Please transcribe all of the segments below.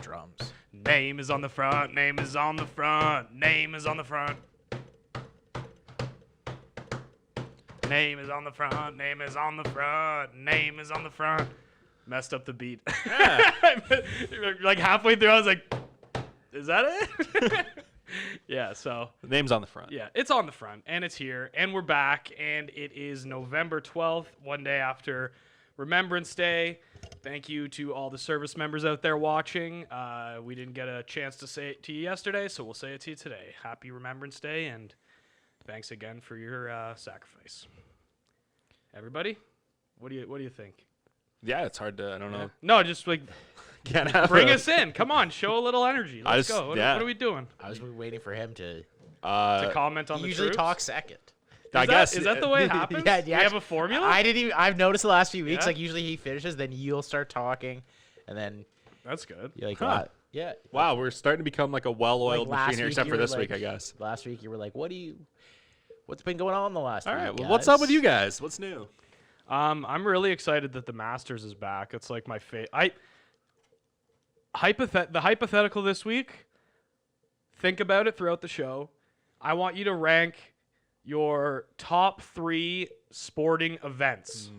drums. Name is on the front. Name is on the front. Name is on the front. Name is on the front. Name is on the front. Name is on the front. Messed up the beat. Yeah. Like halfway through, I was like, "Is that it?" Yeah. So The name's on the front. yeah, it's on the front, and it's here, and we're back, and it is November 12th, one day after Remembrance Day. Thank you to all the service members out there watching. We didn't get a chance to say it to you yesterday, so we'll say it to you today. Happy Remembrance Day, and thanks again for your sacrifice. Everybody, what do you think? Yeah, it's hard to. I don't know. No, just like Can't have bring a- us in. Come on, show a little energy. Let's go. What are we doing? I was waiting for him to. To comment on He the usually troops? talk second. I guess Is that the way it happens? Yeah, Do we have a formula? I didn't even. I've noticed the last few weeks. Yeah? Like usually he finishes, then you'll start talking, and then That's good. you're like, Huh. "What?" Yeah. Wow, we're starting to become like a well-oiled Like last machine here, week except you for were this week, like- I guess. Last week you were like, What's been going on the last All week? right, well, what's up with you guys? What's new? I'm really excited that the Masters is back. It's like my favorite. The hypothetical this week. Think about it throughout the show. I want you to rank your top 3 sporting events.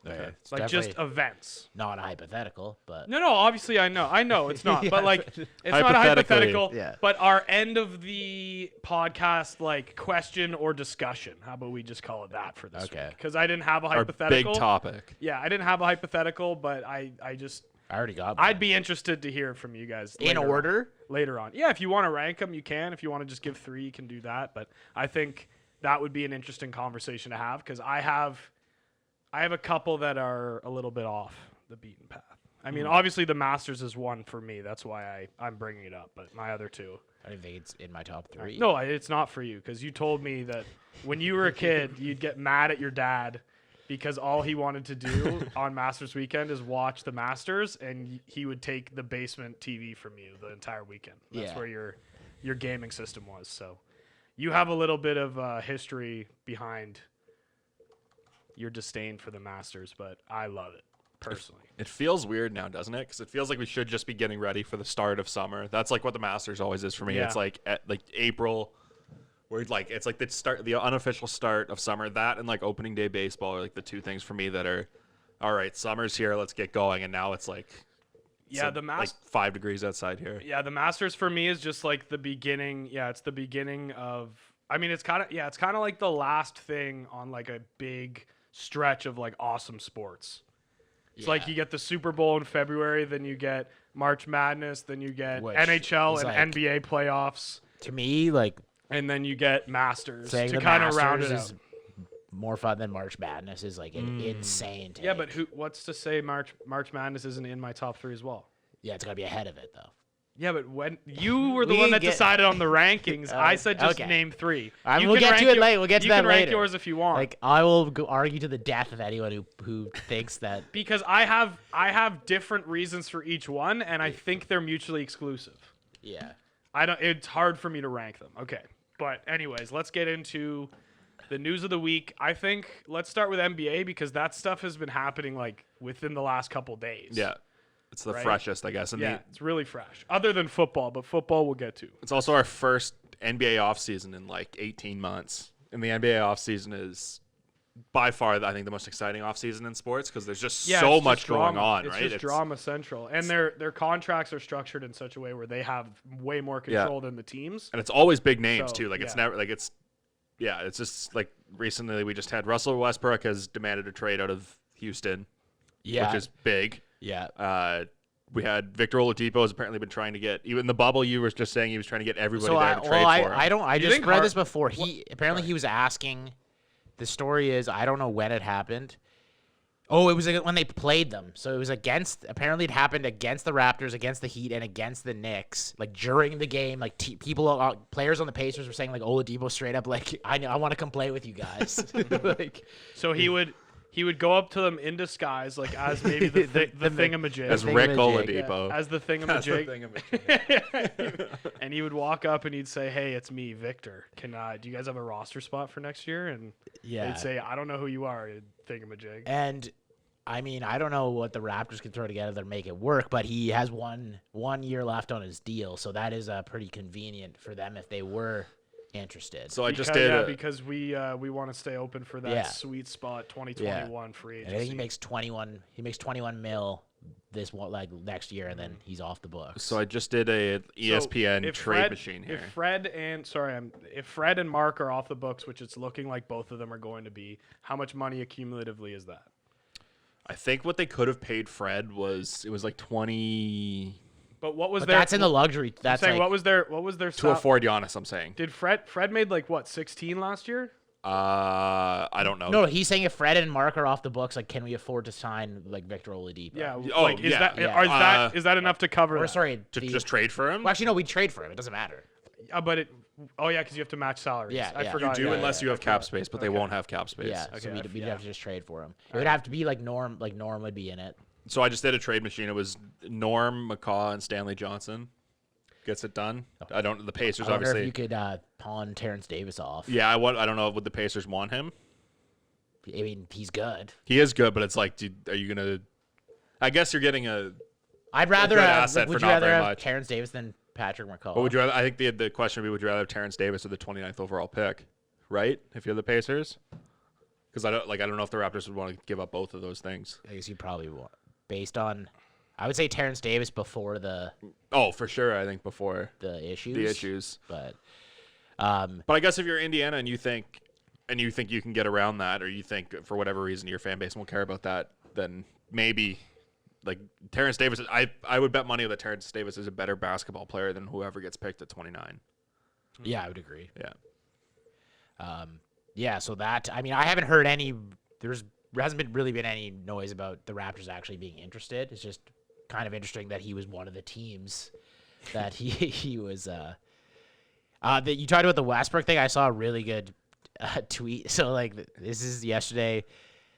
Okay. It's Like just definitely events. not a hypothetical, but No, obviously I know it's not. Yeah. But like it's not a Hypothetically. hypothetical. Yeah. But our end of the podcast like question or discussion. How about we just call it that for this Okay. week? Because I didn't have a Our hypothetical. big topic. Yeah, I didn't have a hypothetical, but I just I already got. I'd be interested to hear from you guys in later on- order. later on. Yeah, if you want to rank them, you can. If you want to just give 3, you can do that. But I think that would be an interesting conversation to have because I have a couple that are a little bit off the beaten path. I mean, obviously the Masters is one for me. That's why I'm bringing it up. But my other 2. I don't think it's in my top 3. No, it's not for you because you told me that when you were a kid, you'd get mad at your dad because all he wanted to do on Masters weekend is watch the Masters, and he would take the basement TV from you the entire weekend. That's Yeah. where your gaming system was. So you have a little bit of history behind your disdain for the Masters, but I love it personally. It feels weird now, doesn't it? Because it feels like we should just be getting ready for the start of summer. That's like what the Masters always is for me. Yeah. It's like at like April, where like it's like the unofficial start of summer. That and like opening day baseball are like the 2 things for me that are, all right, summer's here, let's get going. And now it's like, Yeah, like 5 degrees outside here. Yeah, the Masters for me is just like the beginning. Yeah, it's the beginning of. I mean, it's kind of like the last thing on like a big stretch of like awesome sports. It's like you get the Super Bowl in February, then you get March Madness, then you get Which NHL is and like- NBA playoffs, To me, like and then you get Masters saying to the kind of round it Masters out. is more fun than March Madness is like an insane take. Yeah, but what's to say March Madness isn't in my top 3 as well? Yeah, it's gonna be ahead of it though. Yeah, but when you were the We one that get- decided on the rankings, I said just okay. name 3. We'll get to it later. We'll get to you that can rank later. yours if you want. Like I will argue to the death of anyone who thinks that. Because I have different reasons for each one, and I think they're mutually exclusive. Yeah. It's hard for me to rank them. Okay, but anyways, let's get into the news of the week. I think let's start with NBA because that stuff has been happening like within the last couple days. Yeah. It's the Right? freshest, I guess. And Yeah, it's really fresh. Other than football, but football we'll get to. it's also our first NBA offseason in like 18 months. And the NBA offseason is by far, I think, the most exciting offseason in sports because there's just Yeah, so it's much just going drama. on, it's right? Just drama central, and their contracts are structured in such a way where they have way more control than the teams. And it's always big names So, too. Like it's yeah. never like it's just like recently we just had Russell Westbrook has demanded a trade out of Houston, Yeah. which is big. Yeah. We had Victor Oladipo has apparently been trying to get even the bubble. You were just saying he was trying to get everybody So there to trade for him. I just think read Har- this before. He apparently he was asking. The story is I don't know when it happened. Oh, it was when they played them. So it was apparently it happened against the Raptors, against the Heat, and against the Knicks. Like during the game, like players on the Pacers were saying like Oladipo straight up like I want to come play with you guys. Like So he would go up to them in disguise, like as maybe the thingamajig. as thing Rick of a jig, Oladipo. As the As the thingamajig. thingamajig. And he would walk up and he'd say, "Hey, it's me, Victor. Do you guys have a roster spot for next year?" And yeah. they'd say, "I don't know who you are, thingamajig." And I mean, I don't know what the Raptors can throw together to make it work, but he has one year left on his deal, so that is pretty convenient for them if they were interested. So I just Because- did. yeah, because we want to stay open for that Yeah. sweet spot 2021 free And agency. I think he makes 21 mil this one like next year, and then he's off the books. So I just did a ESPN if trade machine here. If Fred and Mark are off the books, which it's looking like both of them are going to be, how much money accumulatively is that? I think what they could have paid Fred was like 20 But what was But their? that's in the luxury. That's saying like, what was their to sal- afford Giannis. I'm saying. Did Fred made like what 16 last year? I don't know. no. He's saying if Fred and Mark are off the books, like, can we afford to sign like Victor Oladipo? Yeah. Oh, like, is yeah, that yeah. is that enough to cover? Or that? sorry, Just trade for him. Well, actually, no. We trade for him. It doesn't matter. But it. Oh yeah, because you have to match salaries. Yeah, I yeah. forgot. You do yeah, unless yeah, you have cap space, but they Okay. won't have cap space. Yeah. Okay, So we'd yeah. have to just trade for him. It would have to be like Norm. Like Norm would be in it. So I just did a trade machine. It was Norm, McCaw, and Stanley Johnson. Gets it done. I don't. The Pacers I wonder obviously. if you could pawn Terrence Davis off. Yeah, I don't know. Would the Pacers want him? I mean, he's good. He is good, but it's like, are you gonna? I guess you're getting a. I'd rather good have. asset Like, would for you not rather very have much. Terrence Davis than Patrick McCall? What would you rather? I think the question would be, would you rather have Terrence Davis or the 29th overall pick, right? If you're the Pacers, because I don't know if the Raptors would want to give up both of those things. I guess you probably want, based on. I would say Terrence Davis before the Oh, for sure. I think before issues. the issues. But But I guess if you're Indiana and you think you can get around that, or you think for whatever reason your fan base won't care about that, then maybe like Terrence Davis. I would bet money that Terrence Davis is a better basketball player than whoever gets picked at 29. yeah, I would agree. Yeah. Yeah, so that I mean, I haven't heard any. There hasn't really been any noise about the Raptors actually being interested. It's just kind of interesting that he was one of the teams that he was. That you talked about the Westbrook thing. I saw a really good tweet. So like this is yesterday.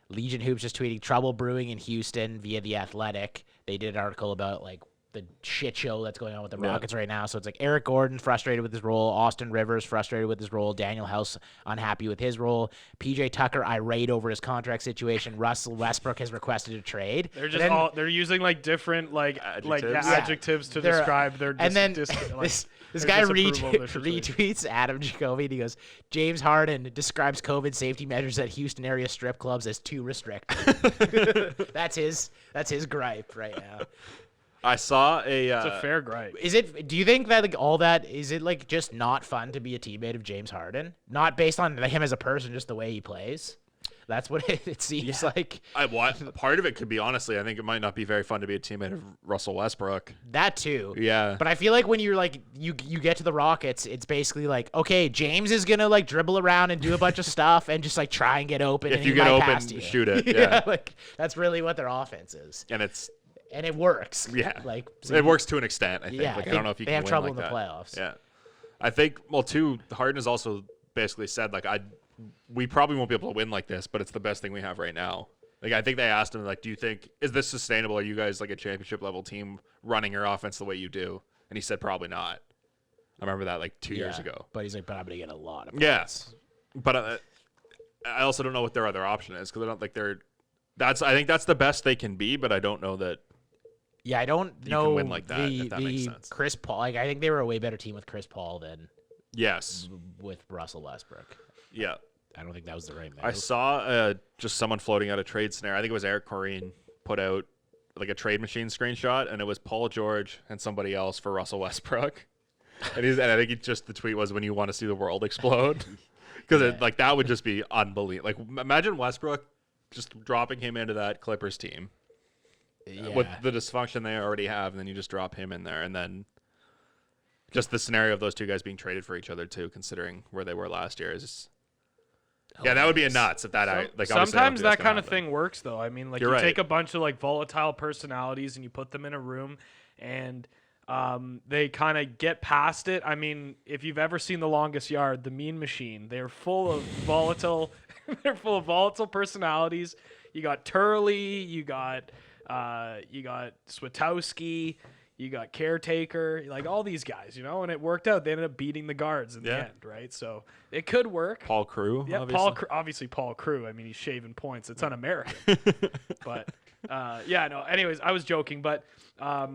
Legion Hoops just tweeting trouble brewing in Houston via The Athletic. They did an article about like the shit show that's going on with the Rockets right now. So it's like Eric Gordon frustrated with his role, Austin Rivers frustrated with his role, Daniel House unhappy with his role, PJ Tucker irate over his contract situation, Russell Westbrook has requested a trade. They're just they're using like different adjectives to They're- describe their and then this this their guy disapproval of their situation. retweets Adam Jacoby and he goes, James Harden describes COVID safety measures at Houston area strip clubs as too restrictive. That's his gripe right now. I saw a. It's a fair gripe. Do you think that like all that is it like just not fun to be a teammate of James Harden? Not based on him as a person, just the way he plays. That's what it seems like. Part of it could be, honestly, I think it might not be very fun to be a teammate of Russell Westbrook. That too. Yeah. But I feel like when you're like you get to the Rockets, it's basically like, okay, James is gonna like dribble around and do a bunch of stuff and just like try and get open. If and you he get might open, pass to you. shoot it. Yeah. Like that's really what their offense is. And it works. yeah, Like it works to an extent. I think. Yeah, Like, I I don't know if you they can have win trouble like in the that. playoffs. Yeah, I think. Well, too, Harden has also basically said like we probably won't be able to win like this, but it's the best thing we have right now. Like I think they asked him like, do you think is this sustainable? Are you guys like a championship level team running your offense the way you do? And he said probably not. I remember that like 2 years ago. But he's like, but I'm gonna get a lot of Yes, but I also don't know what their other option is because I don't think they're. I think that's the best they can be, but I don't know that. Yeah, I don't You know can win like that, if that makes sense. Chris Paul. Like, I think they were a way better team with Chris Paul than Yes. with Russell Westbrook. Yeah. I don't think that was the right move. I saw just someone floating out a trade scenario. I think it was Eric Corrine put out like a trade machine screenshot, and it was Paul George and somebody else for Russell Westbrook. And I think the tweet was when you want to see the world explode, because like that would just be unbelievable. Like imagine Westbrook just dropping him into that Clippers team. With the dysfunction they already have, and then you just drop him in there, and then just the scenario of those two guys being traded for each other too, considering where they were last year, is that would be a nuts if that obviously I don't Sometimes think that's that gonna kind of happen. thing works though. I mean, like You're you right. take a bunch of like volatile personalities and you put them in a room and they kind of get past it. I mean, if you've ever seen The Longest Yard, The Mean Machine, they're full of volatile personalities. You got Turley, you got Swatowski, You got caretaker, like all these guys, and it worked out. They ended up beating the guards in the Yeah. end, right? So it could work. Paul Crew. Yeah, obviously. obviously Paul Crew. I mean, he's shaving points. It's un-American. But yeah, no. Anyways, I was joking, but I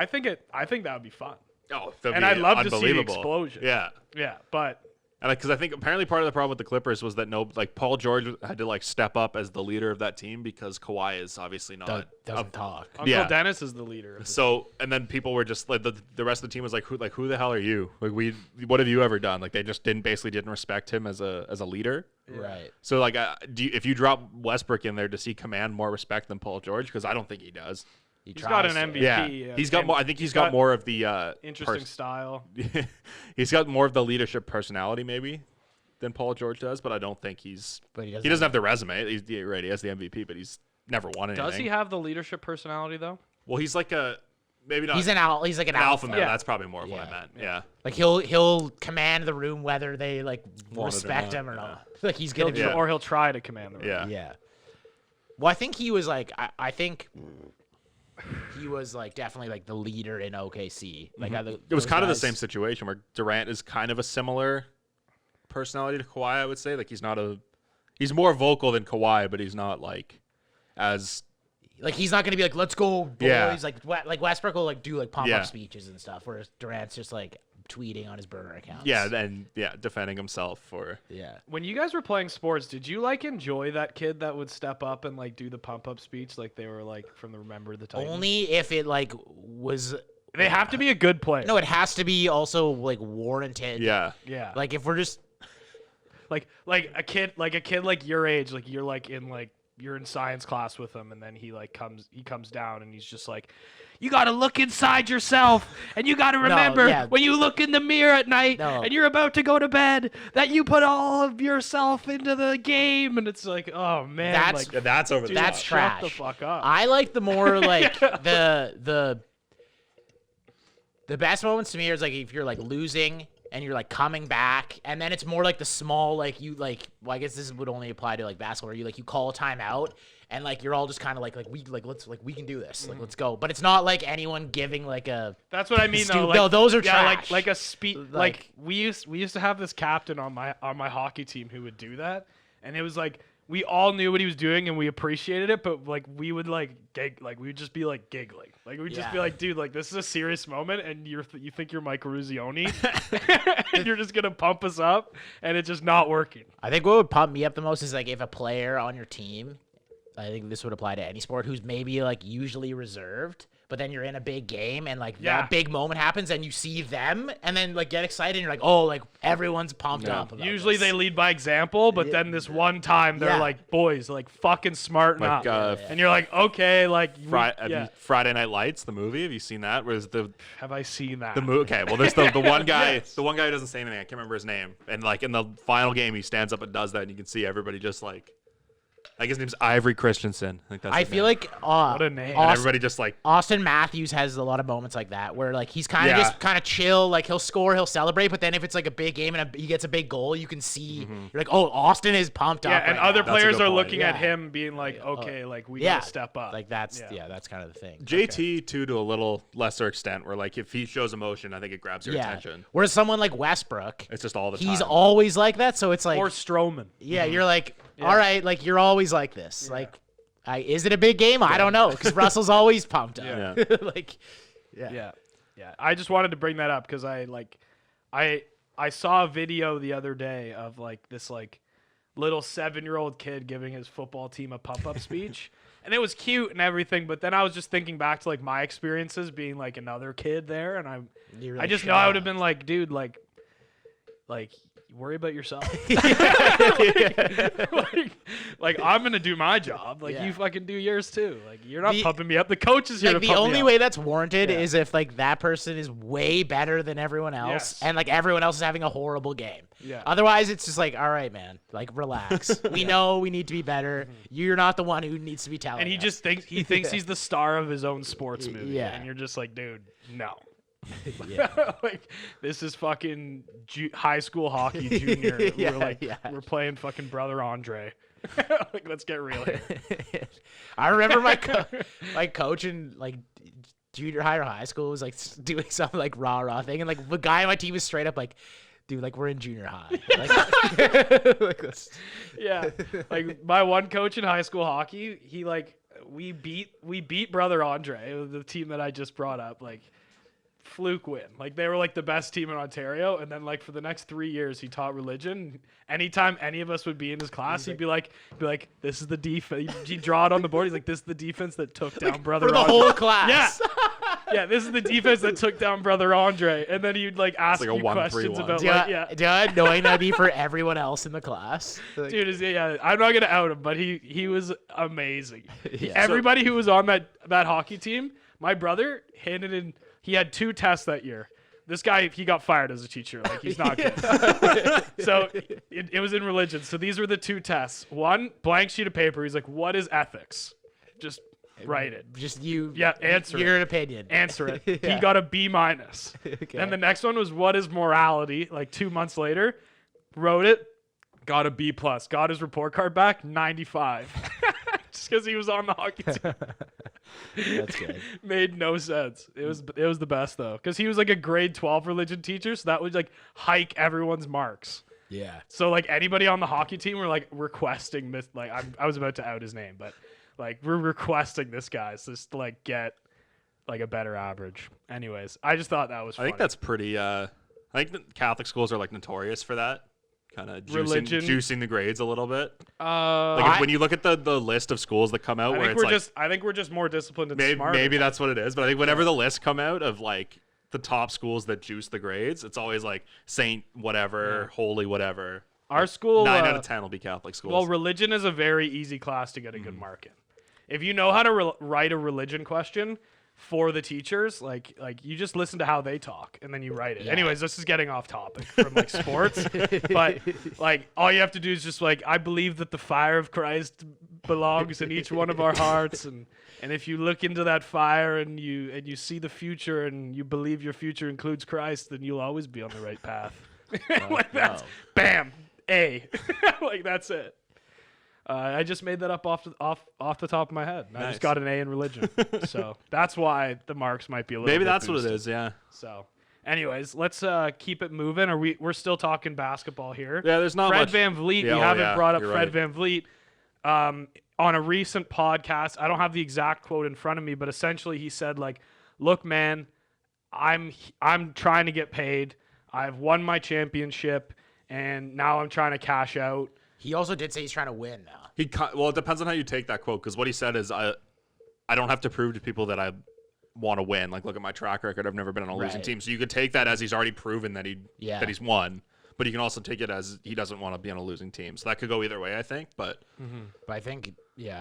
think that would be fun. Oh, And I'd love to see the explosion. Yeah. Yeah, but And because I think apparently part of the problem with the Clippers was that Paul George had to step up as the leader of that team because Kawhi is obviously not Doesn't talk. Uncle Dennis is the leader. So and then people were just like the rest of the team was like who the hell are you? What have you ever done? Like they just didn't respect him as a leader. Right. So if you drop Westbrook in there, does he command more respect than Paul George? Because I don't think he does. He's got an MVP. Yeah, he's got more. I think he's got more of the interesting style. He's got more of the leadership personality maybe than Paul George does, but I don't think he's. But he doesn't have the resume. He's right. He has the MVP, but he's never won anything. Does he have the leadership personality though? Well, he's like a maybe not. He's like an alpha alpha. male. Yeah. That's probably more of what I meant. Yeah. Like he'll command the room whether they Want it or respect not, him or yeah. not. Like he's gonna Yeah. Or he'll try to command the room. Yeah. Yeah. Well, I think he was I think he was definitely the leader in OKC. It was kind of the same situation where Durant is kind of a similar personality to Kawhi. I would say he's more vocal than Kawhi, but he's not as. He's not gonna be let's go boys. Yeah. Like Westbrook will do pump Yeah. up speeches and stuff, whereas Durant's just tweeting on his burner accounts. Yeah, and defending himself for. Yeah. When you guys were playing sports, did you enjoy that kid that would step up and do the pump up speech like they were from the Remember the Titans? Only if it was. They have to be a good player. No, it has to be also warranted. Yeah. Yeah. If we're just like a kid your age, you're in science class with him, and then he comes down and he's just you got to look inside yourself, and you got to remember yeah. when you look in the mirror at night No. and you're about to go to bed that you put all of yourself into the game, and it's oh man, That's- Yeah, that's over dude, the that's top. trash. Shut the fuck up. I like the more the best moments to me is if you're losing and you're coming back, and then it's more the small well, I guess this would only apply to basketball where you call a timeout and you're all just kind of we can do this, let's go. But it's not anyone giving a. That's what I mean, though. No, those are yeah, trash. like a speed. We used to have this captain on my hockey team who would do that, and it was we all knew what he was doing and we appreciated it, but we would we would just be giggling, we'd just be dude, this is a serious moment, and you think you're Mike Ruzioni, and you're just gonna pump us up, and it's just not working. I think what would pump me up the most is if a player on your team, I think this would apply to any sport, who's maybe usually reserved, but then you're in a big game and that big moment happens and you see them and then get excited and you're everyone's pumped up. About Usually this. they lead by example, but then this one time they're Yeah. boys, fucking smarten up, and you're okay, Friday Night Lights, the movie. Have you seen that? Where's have I seen that? the movie? Okay, well, there's the one guy, Yes. the one guy who doesn't say anything. I can't remember his name. And in the final game, he stands up and does that, and you can see everybody just his name's Ivory Christensen. I think that's. I his feel name. What a name. And everybody just Austin Matthews has a lot of moments like that where he's kind of Yeah. just kind of chill, he'll score, he'll celebrate, but then if it's a big game and he gets a big goal, you can see you're oh, Austin is pumped Yeah, up. and right other now. That's a players good are point. looking at Yeah. him being okay, we yeah, gotta step up. that's that's kind of the thing. JT too, to a little lesser extent, where if he shows emotion, I think it grabs your Yeah. attention. Whereas someone like Westbrook, It's just all the he's time. always like that, so it's Or Strowman. yeah, you're all right, you're always like this. Is it a big game? I don't know, because Russell's always pumped up. Yeah. Yeah. I just wanted to bring that up because I saw a video the other day of this little 7-year-old kid giving his football team a pump up speech. And it was cute and everything, but then I was just thinking back to my experiences being another kid there, and I just know I would have been dude, worry about yourself. I'm gonna do my job. Yeah. You fucking do yours too. You're not The- pumping me up. The coach is here to the pump only me way up. that's warranted Yeah. is if that person is way better than everyone else, Yes. and everyone else is having a horrible game. Yeah. Otherwise, it's just all right, man. Relax. We know we need to be better. You're not the one who needs to be telling. And he us. just thinks he's the star of his own sports movie. Yeah. And you're just dude, no. Yeah. This is fucking high school hockey junior. Yeah, we're yeah. we're playing fucking brother Andre. Like, let's get real here. I remember my coach in like junior high or high school was like doing some like rah thing, and like the guy on my team was straight up like, dude, like we're in junior high. Like, like this. Yeah, like my one coach in high school hockey, he like we beat Brother Andre, the team that I just brought up, like fluke win. Like they were like the best team in Ontario, and then like for the next 3 years he taught religion. Anytime any of us would be in his class, he'd be like, this is the defense. He'd draw it on the board. He's like, this is the defense that took down Brother For the Andre. whole class. Yeah. Yeah, this is the defense that took down Brother Andre, and then he'd like ask like a you 1-3-1. questions about Do like, you knowing that'd be for everyone else in the class? Like, dude, I'm not gonna out him, but he was amazing. Yeah. Everybody who was on that hockey team, my brother handed in. He had 2 tests that year. This guy, he got fired as a teacher. Like he's not good. So it was in religion. So these were the 2 tests. One blank sheet of paper. He's like, "What is ethics?" Just write it. just you. Yeah, answer your it. opinion. Answer it. Yeah. He got a B-. Okay. And the next one was, "What is morality?" Like 2 months later, wrote it, got a B+. Got his report card back, 95. Just because he was on the hockey team. That's good. Made no sense. It was the best though, because he was like a grade 12 religion teacher, so that would like hike everyone's marks. Yeah. So like anybody on the hockey team were like requesting this. Like I was about to out his name, but like we're requesting this guy just to like get like a better average. Anyways, I just thought that was funny. I think that's pretty. I think that Catholic schools are like notorious for that. Kind of juicing the grades a little bit. Like when you look at the list of schools that come out, I think we're just more disciplined and smarter. Maybe that's what it is. But I think whenever the lists come out of like the top schools that juice the grades, it's always like Saint whatever, Holy whatever. Our school, 9 out of 10 will be Catholic schools. Well, religion is a very easy class to get a good mark in. If you know how to write a religion question for the teachers, like you just listen to how they talk and then you write it. Yeah. Anyways, this is getting off topic from like sports, but like all you have to do is just like, I believe that the fire of Christ belongs in each one of our hearts, and if you look into that fire and you see the future and you believe your future includes Christ, then you'll always be on the right path. Like that's bam, A. Like that's it. I just made that up off the top of my head. I just got an A in religion, so that's why the marks might be a little. Maybe bit that's boosted. what it is. Yeah. So, anyways, let's keep it moving. We're still talking basketball here. Yeah. There's not Fred much. Van Vliet. Yeah, we haven't brought up you're Fred right. Van Vliet. On a recent podcast, I don't have the exact quote in front of me, but essentially he said like, "Look, man, I'm trying to get paid. I've won my championship, and now I'm trying to cash out." He also did say he's trying to win now. Well, it depends on how you take that quote, because what he said is, I don't have to prove to people that I want to win. Like, look at my track record. I've never been on a losing Right. team. So you could take that as he's already proven that Yeah. he's won. But you can also take it as he doesn't want to be on a losing team. So that could go either way, I think. But But I think, the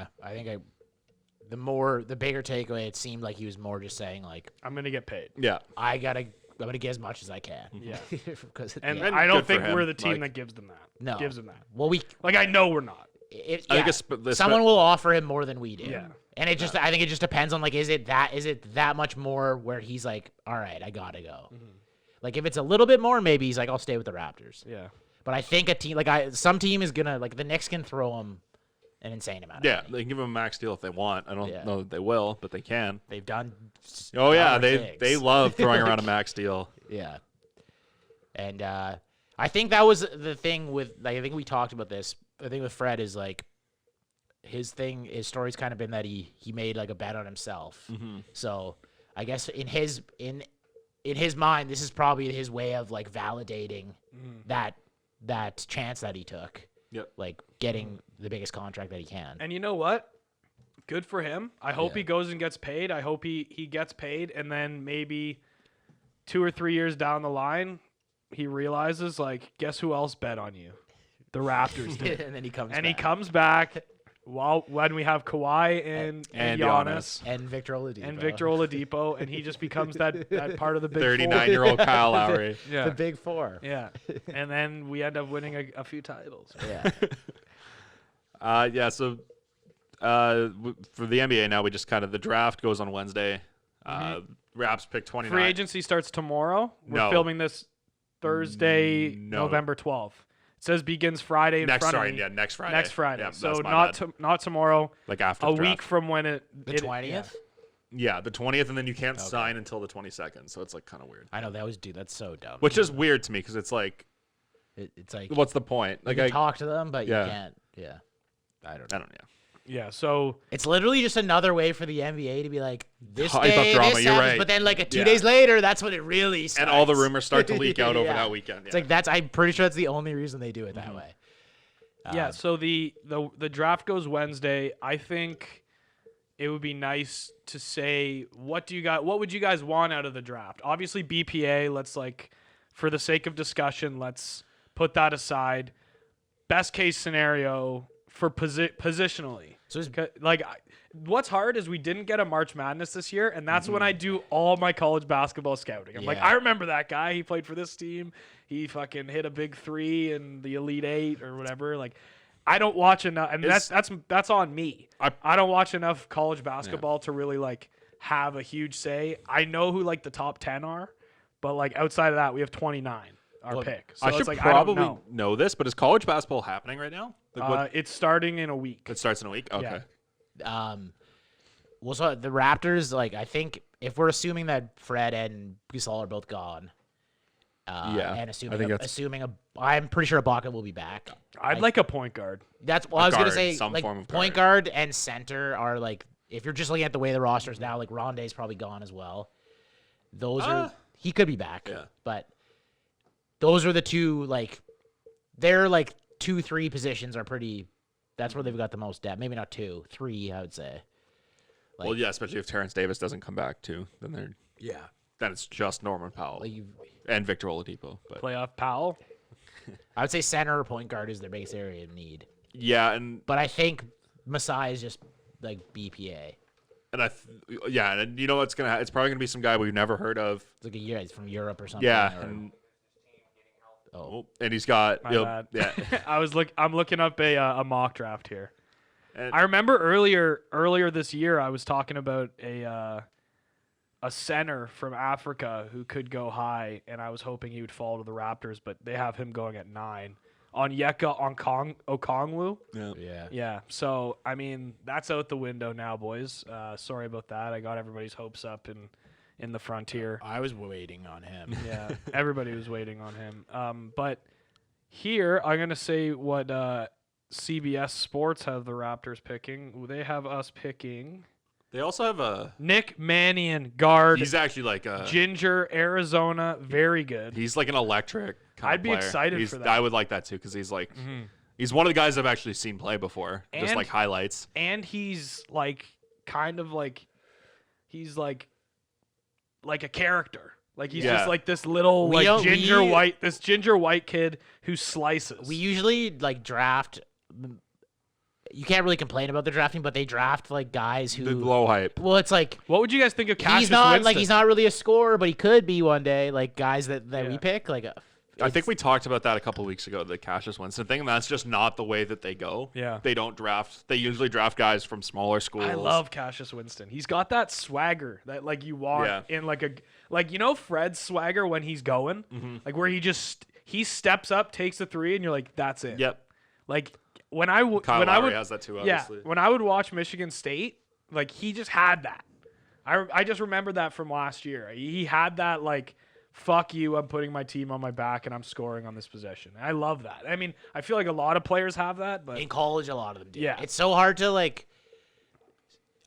bigger takeaway, it seemed like he was more just saying like, I'm gonna get paid. yeah, I'm gonna get as much as I can. Yeah. Because And yeah. I don't good for think him, we're the team like- that gives them that. No. Gives them that. Well, Like I know we're not. I think yeah. Someone will offer him more than we do. Yeah. And I think it just depends on like, is it that much more where he's like, all right, I gotta go. Like if it's a little bit more, maybe he's like, I'll stay with the Raptors. Yeah. But I think a team some team is gonna like the Knicks can throw him an insane amount. yeah, of they can give him a max deal if they want. I don't Yeah. know that they will, but they can. They've done. Oh yeah, other they things. love throwing around a max deal. Yeah. And I think that was the thing with like, I think we talked about this. The thing with Fred is like his story's kind of been that he made like a bet on himself. So I guess in his mind, this is probably his way of like validating that chance that he took. Yep. Like getting the biggest contract that he can. And you know what? Good for him. I hope Yeah. he goes and gets paid. I hope he gets paid, and then maybe 2 or 3 years down the line, he realizes like, guess who else bet on you? The Raptors did. And then he comes And back. he comes back when we have Kawhi and Giannis and Victor Oladipo. and Victor Oladipo, and he just becomes that part of the big 39-year-old Kyle Lowry. Yeah. The big four. Yeah. And then we end up winning a few titles. Yeah. Yeah, so for the NBA now, we just kind of, the draft goes on Wednesday. Raps pick 29. Free agency starts tomorrow. We're No. filming this Thursday, No. November 12th. says begins Friday in Next front of sorry, me. yeah, next Friday. Next Friday. Yeah, so that's my not bad. not tomorrow. Like after A the draft. week from when The it 20th? Yeah, the 20th, and then you can't sign until the 22nd. So it's like kind of weird. I know they always do. That's so dumb. Which is weird to me because it's like, It's like what's the point? Like you I can talk to them, but Yeah. you can't. Yeah. I don't I know. don't know. Yeah. So It's literally just another way for the NBA to be like, this Hype up day, drama, this you're happens, right. but then like 2 Yeah. days later, that's when it really starts. And all the rumors start to leak out over Yeah. that weekend. It's like I'm pretty sure that's the only reason they do it Mm-hmm. that way. yeah. So the draft goes Wednesday. I think it would be nice to say what would you guys want out of the draft? Obviously BPA. Let's for the sake of discussion, let's put that aside. Best case scenario for positionally. So is- What's hard is we didn't get a March Madness this year, and that's when I do all my college basketball scouting. I'm like, Yeah. I remember that guy. He played for this team. He fucking hit a big 3 in the Elite 8 or whatever. Like, I don't watch enough, and that's on me. I don't watch enough college basketball to really have a huge say. I know who the top 10 are, but outside of that, we have 29 our pick. So I it's should I don't probably know this, but is college basketball happening right now? It's starting in a week. It starts in a week? Okay. Yeah. Well, so the Raptors, I think if we're assuming that Fred and Gasol are both gone, Yeah, and I think that's- I'm pretty sure Ibaka will be back. I'd like a point guard. That's what I was gonna guard, say. some form of Point guard and center are if you're just looking at the way the roster is now, Rondé's probably gone as well. Those are he could be back, Yeah. but those are the two they're 2-3 positions are pretty. That's where they've got the most depth. Maybe not 2, 3. I would say. Well, yeah, especially if Terrence Davis doesn't come back too, then it's just Norman Powell and Victor Oladipo. But Playoff Powell. I would say center or point guard is their biggest area of need. yeah, and But I think Masai is just BPA. and you know what's gonna? It's probably gonna be some guy we've never heard of. It's he's from Europe or something. Yeah, or, and he's got My bad. yeah. I'm looking up a mock draft here. And- I remember earlier this year I was talking about a center from Africa who could go high, and I was hoping he would fall to the Raptors, but they have him going at 9. Onyeka Okongwu. yeah. Yeah, so I mean that's out the window now, boys. Sorry about that. I got everybody's hopes up in the frontier. I was waiting on him. Yeah, everybody was waiting on him. But here I'm gonna say what CBS Sports have the Raptors picking. They have us picking They also have a. Nick Mannion, guard, He's actually like a. Ginger, Arizona, very good. He's like an electric. Kind I'd of be player. excited for that. I would like that too because he's he's one of the guys I've actually seen play before, just And- like highlights. And he's he's like a character. He's Yeah. just this little this ginger white kid who slices. We usually draft. You can't really complain about the drafting, but they draft guys who. The low hype. Well, it's What would you guys think of Cassius he's not Winston? he's not really a scorer, but he could be one day. Guys that Yeah. we pick I think we talked about that a couple weeks ago, the Cassius Winston thing, and that's just not the way that they go. Yeah. They don't draft. They usually draft guys from smaller schools. I love Cassius Winston. He's got that swagger that you want in Fred's swagger when he's going, where he steps up, takes a 3, and you're like, that's it. Yep. When I Lowry has that too, obviously. when I would watch Michigan State, he just had that. I just remember that from last year. He had that fuck you, I'm putting my team on my back and I'm scoring on this possession. I love that. I mean, I feel like a lot of players have that, but in college a lot of them do. Yeah. It's so hard to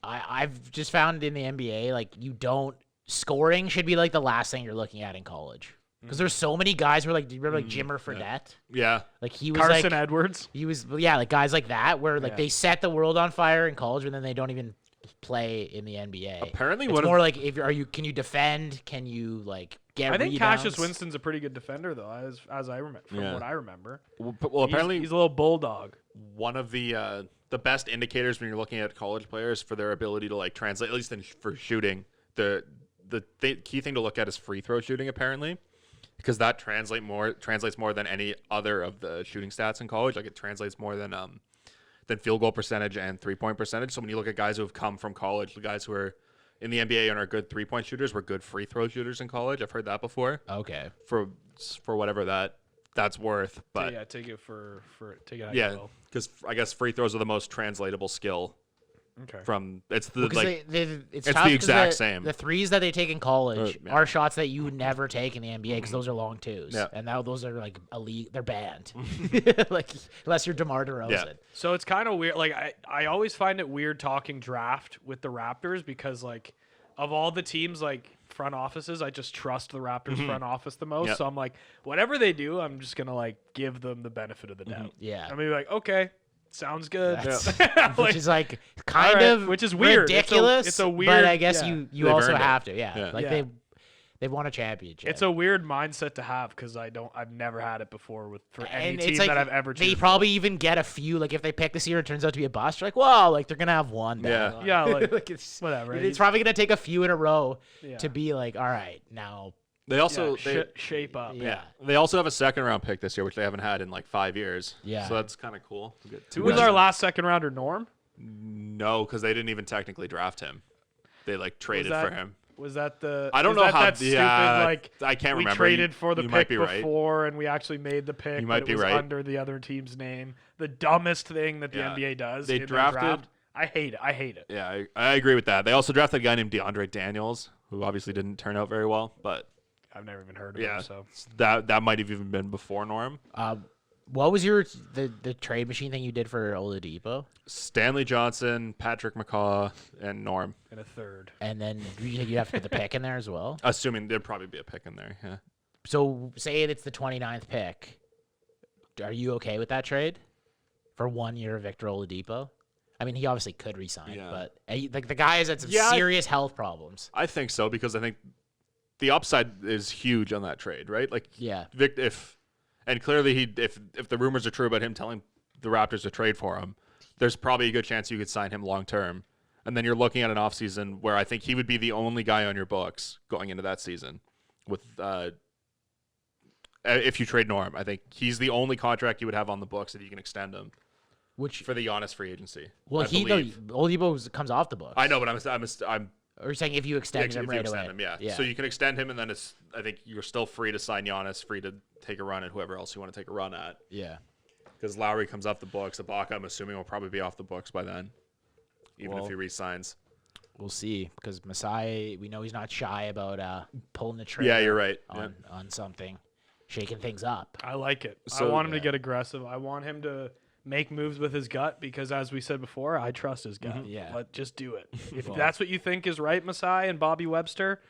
I've just found in the NBA you don't scoring should be the last thing you're looking at in college. Because there's so many guys who are do you remember Jimmer Fredette? Yeah. He was Carson Edwards. He was guys like that where they set the world on fire in college and then they don't even play in the NBA. Apparently it's one of- more can you defend? Can you get I think rebounds? Cassius Winston's a pretty good defender though, as I remember from what I remember. Well, apparently He's a little bulldog. one of the best indicators when you're looking at college players for their ability to translate, at least for shooting, the key thing to look at is free throw shooting apparently, because that translates more than any other of the shooting stats in college. It translates more than field goal percentage and 3-point percentage. So when you look at guys who have come from college, the guys who are in the NBA and are good 3-point shooters were good free throw shooters in college. I've heard that before. Okay. For whatever that that's worth. But yeah, take it for take it how you yeah, will. because I guess free throws are the most translatable skill. Okay. From it's the Well, 'cause like it's it's tough the 'cause exact same. The threes that they take in college Yeah. are shots that you would never take in the NBA because those are long twos, Yeah. and now those are like elite. They're banned, like unless you're DeMar DeRozan. Yeah. So it's kind of weird. Like I always find it weird talking draft with the Raptors because like of all the teams like front offices, I just trust the Raptors front office the most. Yep. So I'm like, whatever they do, I'm just gonna like give them the benefit of the doubt. Yeah. I'm gonna be like, okay, sounds good. That's- which is like kind Alright, of which is weird. ridiculous. It's a but weird- I guess yeah. you They've also earned it. have to. Yeah, Yeah. like Yeah. they've won a championship. It's a weird mindset to have because I've never had it before for any and team it's like that I've ever. they cheered probably even get a few. Like if they pick this year, it turns out to be a bust. You're like, wow, like they're gonna have one. Yeah. down. Yeah, like, it's whatever. It's probably gonna take a few in a row Yeah. to be like, all right, now. They also shape up. Yeah. they also have a second round pick this year, which they haven't had in like 5 years. Yeah. So that's kind of cool. Who was our last second rounder? Norm? No, because they didn't even technically draft him. They like traded that- for him. Was that the? I don't is know that how. that stupid, like I can't we remember. traded for the you pick might be right. before, and we actually made the pick. You might but be it was right. under the other team's name. The dumbest thing that the Yeah. NBA does. They in their drafted- draft. I hate it. I hate it. Yeah, I agree with that. They also drafted a guy named DeAndre Daniels, who obviously didn't turn out very well. But I've never even heard of yeah, him. So that might have even been before Norm. What was the trade machine thing you did for Oladipo? Stanley Johnson, Patrick McCaw, and Norm. in a third. And then you have to put the pick in there as well. Assuming there'd probably be a pick in there. Yeah. So say it's the 29th pick. Are you okay with that trade for 1 year of Victor Oladipo? I mean, he obviously could resign, Yeah. but like the guy has had some Yeah, serious health problems. I think so because I think the upside is huge on that trade, right? Like, Yeah. Vic, and clearly if the rumors are true about him telling the Raptors to trade for him, there's probably a good chance you could sign him long term. And then you're looking at an offseason where I think he would be the only guy on your books going into that season. With if you trade Norm, I think he's the only contract you would have on the books that you can extend him Which for the Giannis free agency. well, I believe. Oladipo comes off the books. I know, but I'm Or you're saying if you extend him if right you extend away. him, yeah. Yeah. So you can extend him, and then I think you're still free to sign Giannis, free to take a run at whoever else you want to take a run at. Yeah. Because Lowry comes off the books. Ibaka, I'm assuming, will probably be off the books by then, even if he resigns. We'll see because Masai, we know he's not shy about pulling the trigger. Yeah, you're right. On something, shaking things up. I like it. I So- want him to get aggressive. I want him to make moves with his gut because, as we said before, I trust his gut. Yeah. But just do it. If that's what you think is right, Masai and Bobby Webster.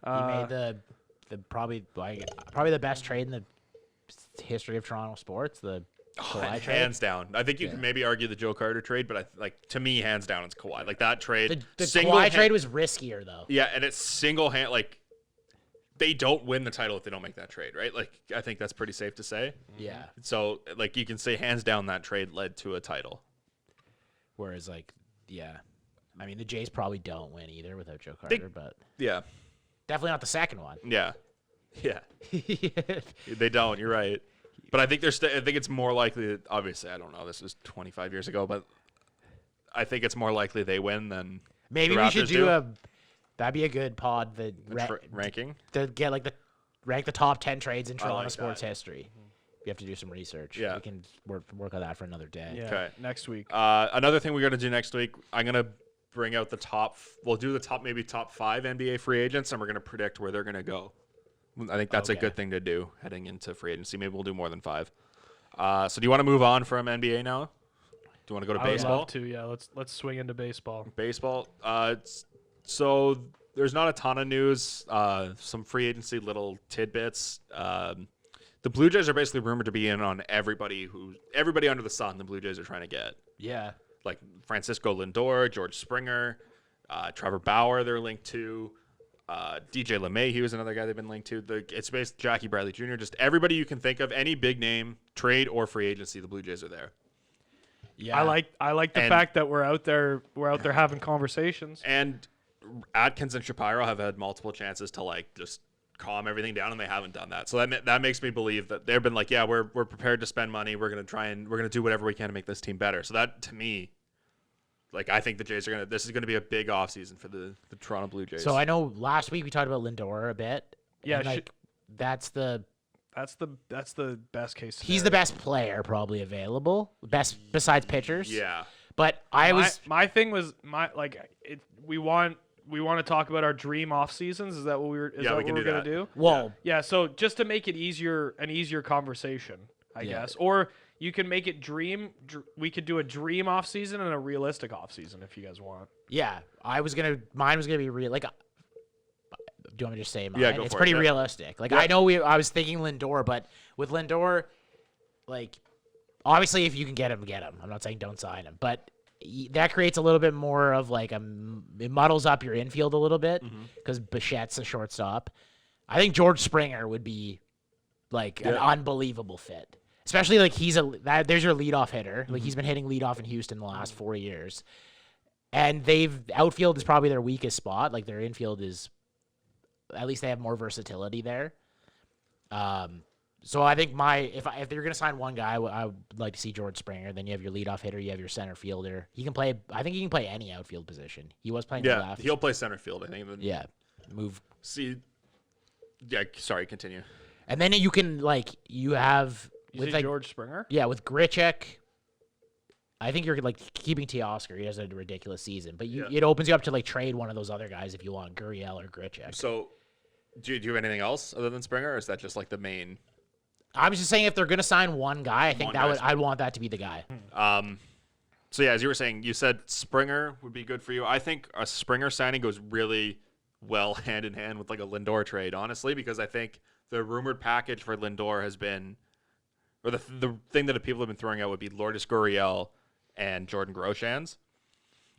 He made the probably the best trade in the history of Toronto sports. The Kawhi trade. Hands down. I think you can maybe argue the Joe Carter trade, but to me, hands down, it's Kawhi. Like that trade. The Kawhi trade was riskier though. Yeah, and it's single hand. Like they don't win the title if they don't make that trade, right? Like I think that's pretty safe to say. Yeah. So like you can say hands down that trade led to a title. Whereas like, yeah, I mean the Jays probably don't win either without Joe Carter, but Yeah. definitely not the second one. Yeah. Yeah. They don't. You're right. But I think I think it's more likely. Obviously, I don't know. This was 25 years ago, but I think it's more likely they win than Maybe the we should Raptors do that'd be a good pod. The ranking. to get like rank the top 10 trades in Toronto like sports that. history. You have to do some research. Yeah. We can work on that for another day. Yeah. Okay. Next week. Another thing we're gonna do next week. I'm gonna bring out the top. We'll do the top 5 NBA free agents, and we're gonna predict where they're gonna go. I think that's a Okay. good thing to do heading into free agency. Maybe we'll do more than 5. So do you want to move on from NBA now? Do you want to go to I would baseball? love to. Yeah. Let's swing into baseball. Baseball. So there's not a ton of news. Some free agency little tidbits. The Blue Jays are basically rumored to be in on everybody under the sun. The Blue Jays are trying to get Yeah. like Francisco Lindor, George Springer, Trevor Bauer. They're linked to. DJ LeMahieu is another guy they've been linked to. It's based Jackie Bradley Jr. Just everybody you can think of, any big name, trade or free agency, the Blue Jays are there. Yeah. I like the fact that we're out there having conversations. And Atkins and Shapiro have had multiple chances to like just calm everything down, and they haven't done that. So that makes me believe that they've been like, yeah, we're prepared to spend money. We're gonna do whatever we can to make this team better. So that to me, like I think the Jays are this is gonna be a big offseason for the Toronto Blue Jays. So I know last week we talked about Lindor a bit. Yeah, and, like that's the That's the best case scenario. He's the best player probably available, best besides pitchers. Yeah. But my thing was we want to talk about our dream off seasons. Is that what we're gonna do? Well, Yeah. So just to make it an easier conversation, I guess, or you can make it we could do a dream off season and a realistic off season if you guys want. yeah, mine was gonna be real. Like, do you want me to just say mine? Yeah, go it's for pretty it, yeah. realistic. Like, I know I was thinking Lindor, but with Lindor, like, obviously if you can get him, get him. I'm not saying don't sign him, but that creates a little bit more of like it muddles up your infield a little bit because Bichette's a shortstop. I think George Springer would be like an unbelievable fit, especially like there's your leadoff hitter. Like he's been hitting leadoff in Houston the last 4 years, and outfield is probably their weakest spot. Like their infield is, at least they have more versatility there. So I think if they're gonna sign one guy, I would like to see George Springer. Then you have your leadoff hitter, you have your center fielder. He can play. I think he can play any outfield position. He was playing left. He'll play center field, I think. Yeah, move. See, yeah. Sorry, continue. And then you can you have with George Springer. Yeah, with Grichuk. I think you're like keeping Teoscar. He has a ridiculous season, but it opens you up to trade one of those other guys if you want Gurriel or Grichuk. So, do you have anything else other than Springer, or is that just like the main? I was just saying if they're gonna sign one guy, I think I'd want that to be the guy. So yeah, as you were saying, you said Springer would be good for you. I think a Springer signing goes really well hand in hand with like a Lindor trade, honestly, because I think the rumored package for Lindor has been, or the thing that people have been throwing out would be Lourdes Gurriel and Jordan Groshans.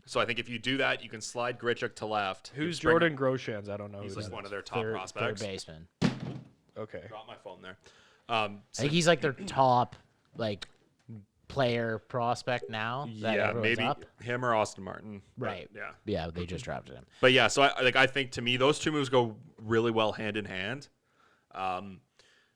So I think if you do that, you can slide Grichuk to left. Who's Jordan Groshans? I don't know. He's who like that one is. of their top prospects. Third baseman. Okay. Drop my phone there. I think he's like their top player prospect now. Yeah, maybe up. him or Austin Martin. Right. Yeah, they just drafted him. But yeah, so I think to me those two moves go really well hand in hand.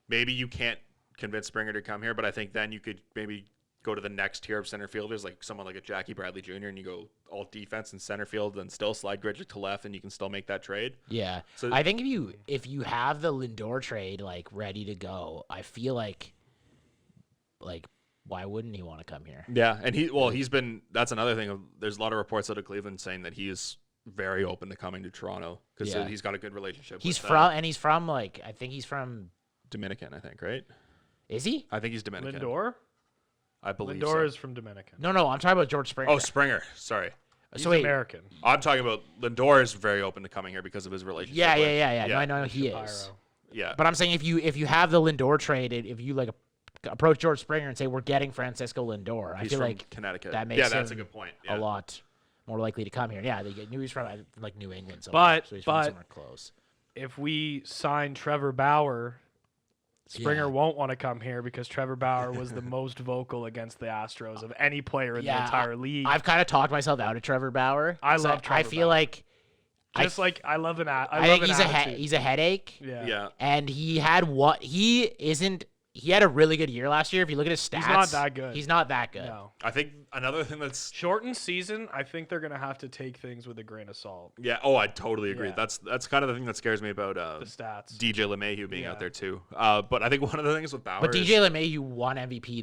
Maybe you can't convince Springer to come here, but I think then you could maybe go to the next tier of center fielders, like someone like a Jackie Bradley Jr., and you go all defense and center field, and still slide Grichuk to left, and you can still make that trade. Yeah, so I think if you have the Lindor trade ready to go, I feel like why wouldn't he want to come here? Yeah, and he's been. That's another thing. There's a lot of reports out of Cleveland saying that he is very open to coming to Toronto because he's got a good relationship. He's with from I think he's from Dominican. I think, right? Is he? I think he's Dominican. Lindor. I believe Lindor so. is from Dominican. No, I'm talking about George Springer. Oh, Springer. Sorry. He's American. I'm talking about Lindor is very open to coming here because of his relationship. Yeah. No, I know he is. Yeah. But I'm saying if you have the Lindor trade, if you approach George Springer and say we're getting Francisco Lindor, I feel like Connecticut. that makes that's him a good point. a lot more likely to come here. Yeah, they knew he's from New England, so he's from somewhere close. If we sign Trevor Bauer, Springer won't want to come here because Trevor Bauer was the most vocal against the Astros of any player in the entire league. I've kind of talked myself out of Trevor Bauer. I love Trevor I feel Bauer. like I love an. I think he's a headache. Yeah. And he had a really good year last year. If you look at his stats, he's not that good. He's not that good. No. I think another thing that's shortened season. I think they're gonna have to take things with a grain of salt. Yeah. Oh, I totally agree. Yeah. That's kind of the thing that scares me about the stats. DJ LeMahieu being out there too. But I think one of the things with Bauer. But DJ LeMahieu won MVP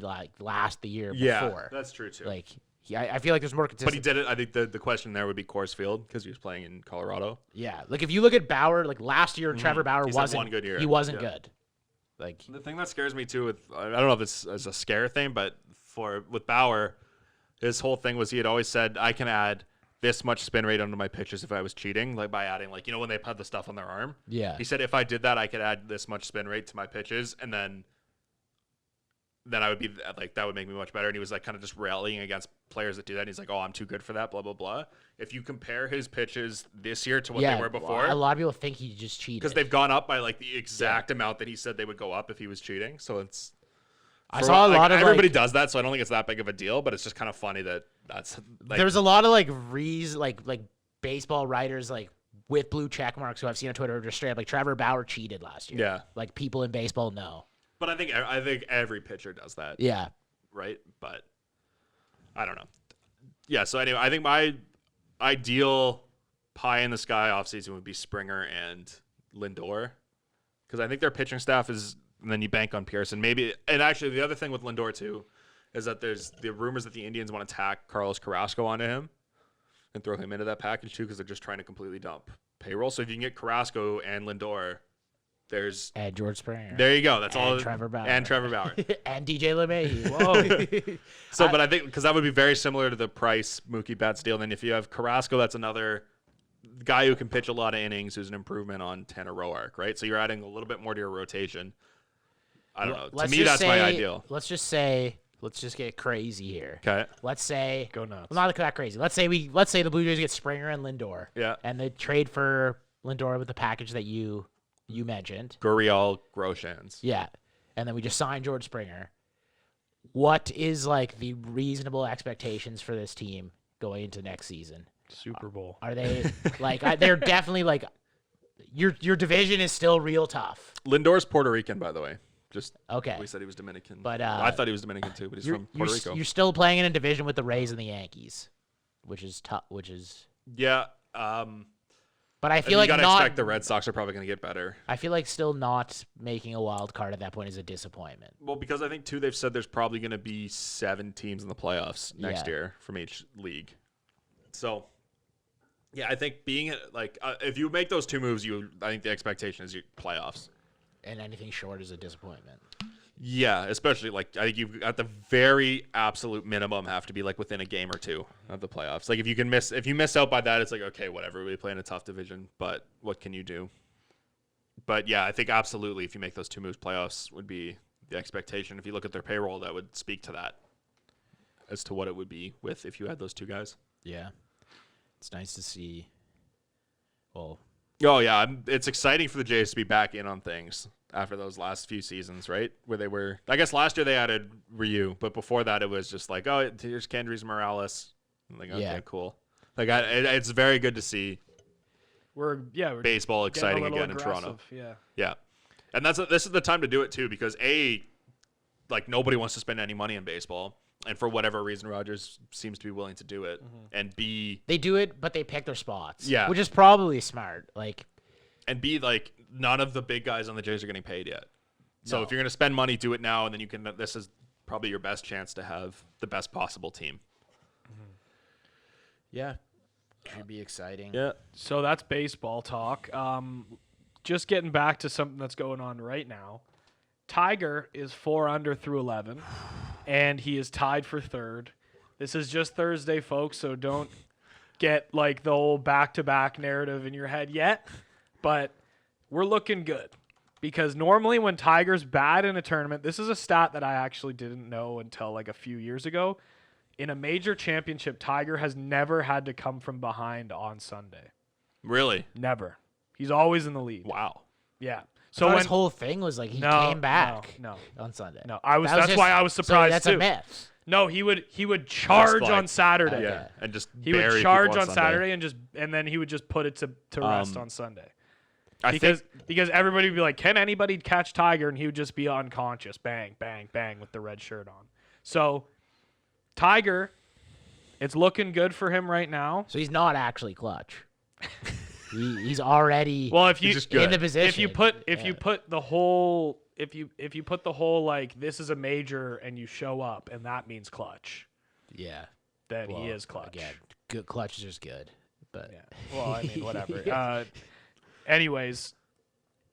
the year before. Yeah, that's true too. I feel like there's more consistency. But he did it. I think the question there would be Coors Field because he was playing in Colorado. Yeah. If you look at Bauer, last year Trevor Bauer wasn't one good year. He wasn't good. The thing that scares me too I don't know if it's as a scare thing, but with Bauer, his whole thing was he had always said I can add this much spin rate onto my pitches if I was cheating, by adding when they put the stuff on their arm. Yeah. He said if I did that, I could add this much spin rate to my pitches, and then I would be that would make me much better. And he was kind of just rallying against players that do that. And he's like, oh, I'm too good for that, blah, blah, blah. If you compare his pitches this year to what they were before. A lot of people think he just cheated. Because they've gone up by the exact amount that he said they would go up if he was cheating. So it's. I saw a lot of everybody does that, so I don't think it's that big of a deal, but it's just kind of funny that's there's a lot of baseball writers with blue check marks who I've seen on Twitter just straight up Trevor Bauer cheated last year. Yeah. People in baseball know. But I think every pitcher does that. Yeah. Right? But I don't know. Yeah, so anyway, I think my ideal pie in the sky offseason would be Springer and Lindor. Because I think their pitching staff is and then you bank on Pearson. Maybe, and actually the other thing with Lindor too is that there's the rumors that the Indians want to tack Carlos Carrasco onto him and throw him into that package too because they're just trying to completely dump payroll. So if you can get Carrasco and Lindor, there's And George Springer. there you go. That's and all. Trevor Bauer. And Trevor Bauer. And DJ LeMahieu. Whoa. So, but I think because that would be very similar to the Price Mookie Betts deal. Then if you have Carrasco, that's another guy who can pitch a lot of innings, who's an improvement on Tanner Roark, right? So you're adding a little bit more to your rotation. I don't know. Let's To me, just that's my say- ideal. Let's just get crazy here. Okay. Let's say Go nuts. Well, not that crazy. Let's say the Blue Jays get Springer and Lindor. Yeah. And they trade for Lindor with the package that you mentioned. Gurriel, Groshans. Yeah. And then we just sign George Springer. What is like the reasonable expectations for this team going into next season? Super Bowl. Are they like they're definitely like your division is still real tough. Lindor's Puerto Rican, by the way. Just Okay. we said he was Dominican. But, I thought he was Dominican too, but he's from Puerto Rico. You're still playing in a division with the Rays and the Yankees, which is tough. Yeah. But I You feel like gotta not. expect the Red Sox are probably going to get better. I feel like still not making a wild card at that point is a disappointment. Well, because I think too they've said there's probably going to be 7 teams in the playoffs next Yeah. year from each league. So, yeah, I think being like if you make those 2 moves, I think the expectation is you playoffs. And anything short is a disappointment. Yeah, especially like I think you at the very absolute minimum have to be like within a game or 2 of the playoffs. Like if you miss out by that, it's like okay, whatever. We play in a tough division, but what can you do? But yeah, I think absolutely if you make those 2 moves, playoffs would be the expectation. If you look at their payroll, that would speak to that as to what it would be with if you had those 2 guys. Yeah, it's nice to see. Well, Oh yeah, it's exciting for the Jays to be back in on things after those last few seasons, right? Where they were, I guess last year they added Ryu, but before that it was just like, oh, here's Kendrys Morales. I'm like, okay, Yeah. cool. Like, it's very good to see We're baseball getting a exciting little again in Toronto. aggressive, Yeah. Yeah, and this is the time to do it too because like nobody wants to spend any money in baseball, and for whatever reason, Rogers seems to be willing to do it, and B, they do it, but they pick their spots. Yeah. which is probably smart. Like, like none of the big guys on the Jays are getting paid yet. So No. if you're going to spend money, do it now, and then you can. This is probably your best chance to have the best possible team. yeah, should be exciting. Yeah. So that's baseball talk. Just getting back to something that's going on right now. Tiger is 4 under through 11, and he is tied for 3rd. This is just Thursday, folks, so don't get like the old back-to-back narrative in your head yet. But we're looking good because normally when Tiger's bad in a tournament, this is a stat that I actually didn't know until like a few years ago. In a major championship, Tiger has never had to come from behind on Sunday. Really? Never. He's always in the lead. Wow. Yeah. So So his whole thing was like he No, came back no. on Sunday. No, That's why I was surprised so that's too. a myth. No, he would charge like- on Saturday. Okay. Yeah. And just He bury would charge people on Sunday. Saturday and then he would just put it to rest on Sunday. I Because think everybody would be like, can anybody catch Tiger? And he would just be unconscious, bang, bang, bang, with the red shirt on. So Tiger, it's looking good for him right now. So he's not actually clutch. He's already Well, if you He's just good. in the position. if you put the whole like this is a major and you show up and that means clutch, yeah, then he well, is clutch. Again, good clutch is just good, but Yeah. Well, I mean, whatever. Anyways,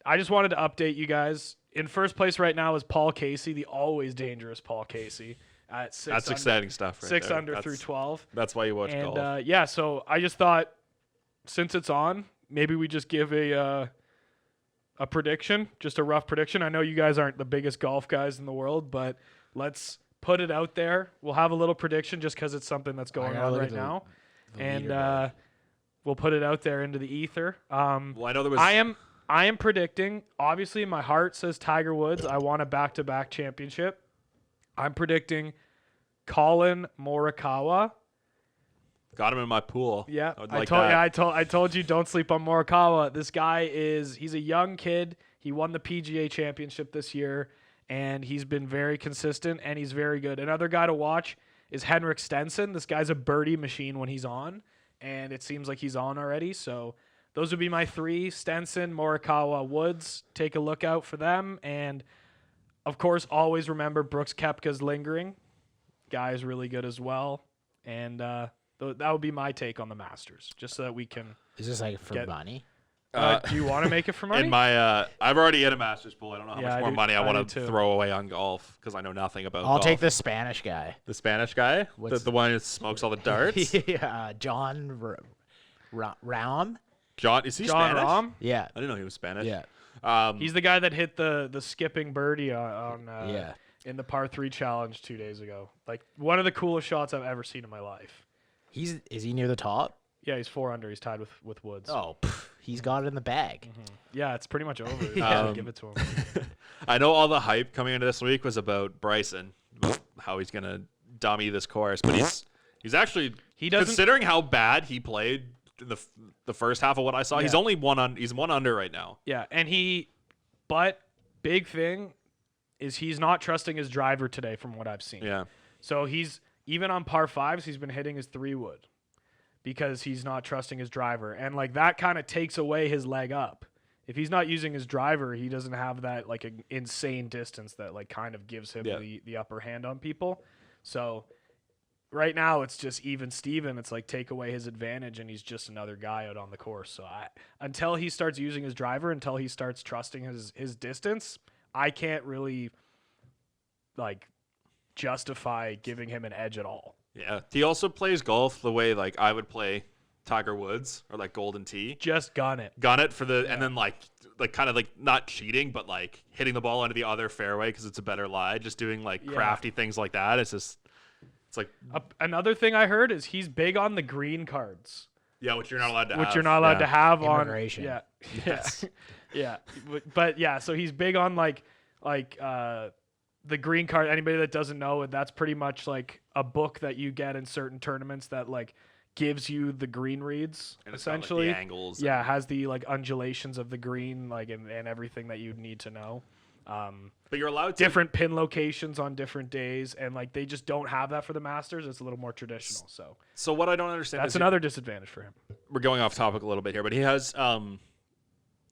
I just wanted to update you guys. In first place right now is Paul Casey, the always dangerous Paul Casey, at 6 that's under, exciting stuff. Right 6 there. under That's- through 12. That's why you watch golf. And yeah, so I just thought since it's on, maybe we just give a prediction, just a rough prediction. I know you guys aren't the biggest golf guys in the world, but let's put it out there. We'll have a little prediction just because it's something that's going gotta on look right at now, the and leaderboard. we'll put it out there into the ether. well, I know there was. I am predicting. Obviously, my heart says Tiger Woods. I want a back-to-back championship. I'm predicting Colin Morikawa. Got him in my pool. Yeah, I would I like told that. I told you don't sleep on Morikawa. This guy he's a young kid. He won the PGA Championship this year, and he's been very consistent and he's very good. Another guy to watch is Henrik Stenson. This guy's a birdie machine when he's on, and it seems like he's on already. So those would be my 3: Stenson, Morikawa, Woods. Take a look out for them. And Of course, always remember Brooks Koepka's lingering. Guy is really good as well. And that would be my take on the Masters, just so that we can. Is this like for money? Do you want to make it for money? In my, I've already hit a Masters pool. I don't know how much more money I want do to too. throw away on golf because I know nothing about I'll golf. take the Spanish guy. The Spanish guy? What's- The one who smokes all the darts? Yeah, John Rahm. John, is he John Spanish? Rahm? Yeah, I didn't know he was Spanish. yeah, He's the guy that hit the skipping birdie on yeah. in the par 3 challenge 2 days ago. Like one of the coolest shots I've ever seen in my life. Is he near the top? Yeah, he's 4 under. He's tied with Woods. Oh, he's got it in the bag. Yeah, it's pretty much over. Give it to him. I know all the hype coming into this week was about Bryson, about how he's going to dummy this course, but he's actually, doesn't- considering how bad he played in the first half of what I saw, he's Yeah. only he's 1 under right now. Yeah, but big thing is he's not trusting his driver today from what I've seen. Yeah. So he's even on par 5s, he's been hitting his 3-wood because he's not trusting his driver. And like that kind of takes away his leg up. If he's not using his driver, he doesn't have that like an insane distance that like kind of gives him the upper hand on people. So right now it's just even Steven. It's like take away his advantage and he's just another guy out on the course. So until he starts using his driver, until he starts trusting his distance, I can't really like justify giving him an edge at all. Yeah. He also plays golf the way like I would play Tiger Woods or like Golden Tee. Just gun it. Gun it for and then like kind of like not cheating, but like hitting the ball into the other fairway because it's a better lie. Just doing like crafty things like that. It's like Another thing I heard is he's big on the green cards. Yeah, which you're not allowed to have. Which you're not allowed to have on Immigration. Yeah. Yes. Yeah. But yeah, so he's big on like the green card. Anybody that doesn't know, that's pretty much like a book that you get in certain tournaments that like gives you the green reads And it's got, like, essentially. the angles. Yeah, has the like undulations of the green like and everything that you'd need to know. But you're allowed to. Different pin locations on different days, and like they just don't have that for the Masters. It's a little more traditional. So what I don't understand That's is another disadvantage for him. we're going off topic a little bit here, but he has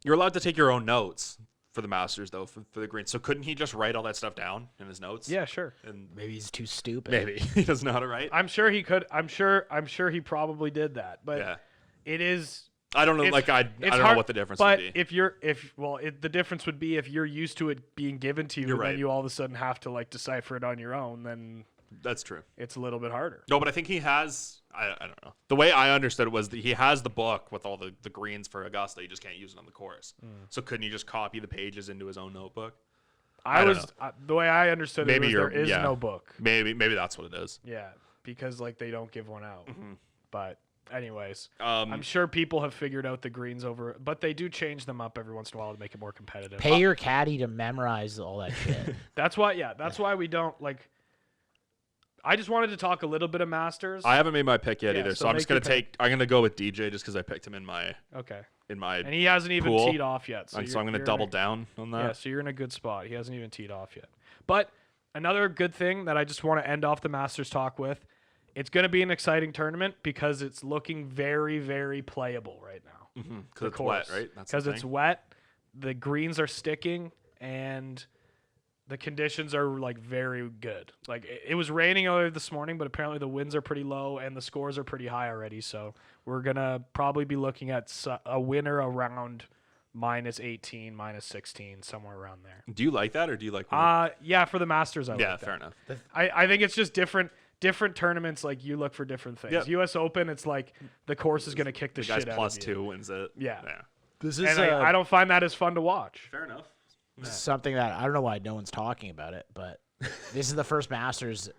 you're allowed to take your own notes for the Masters though for the green. So couldn't he just write all that stuff down in his notes? Yeah, sure. And Maybe he's too stupid. maybe he doesn't know how to write. I'm sure he could. I'm sure he probably did that. But Yeah. it is. I don't know. It's- Like I it's don't know hard, what the difference but would be. the difference would be if you're used to it being given to you, You're and right. then you all of a sudden have to like decipher it on your own. Then That's true. it's a little bit harder. No, but I think he has. I don't know. The way I understood it was that he has the book with all the greens for Augusta. You just can't use it on the course. So couldn't he just copy the pages into his own notebook? I don't The way I understood Maybe it was there is no book. Maybe that's what it is. Yeah, because like they don't give one out. But anyways, Um, I'm sure people have figured out the greens but they do change them up every once in a while to make it more competitive. Pay your caddy to memorize all that shit. That's why we don't like. I just wanted to talk a little bit of Masters. I haven't made my pick yet Yeah, either, so so I'm just make your gonna pick. I'm gonna go with DJ just because I picked him in my Okay. and he hasn't even pool. teed off yet. So, I'm gonna you're double in down on that. Yeah, so you're in a good spot. He hasn't even teed off yet. But another good thing that I just want to end off the Masters talk with, it's going to be an exciting tournament because it's looking very, very playable right now. Because the it's wet, course. right? That's the Because it's thing. wet, the greens are sticking, and the conditions are like very good. Like it was raining earlier this morning, but apparently the winds are pretty low and the scores are pretty high already. So we're gonna probably be looking at a winner around -18, -16, somewhere around there. Do you like that, or do you like? Yeah, for the Masters, I yeah, like that. fair enough. I think it's just different tournaments. Like you look for different things. Yeah. U.S. Open, it's like the course is gonna kick the, The guy's shit out plus of you. 2 wins it. Yeah. This And I don't find that as fun to watch. Fair enough. something that I don't know why no one's talking about it, but this is the first Masters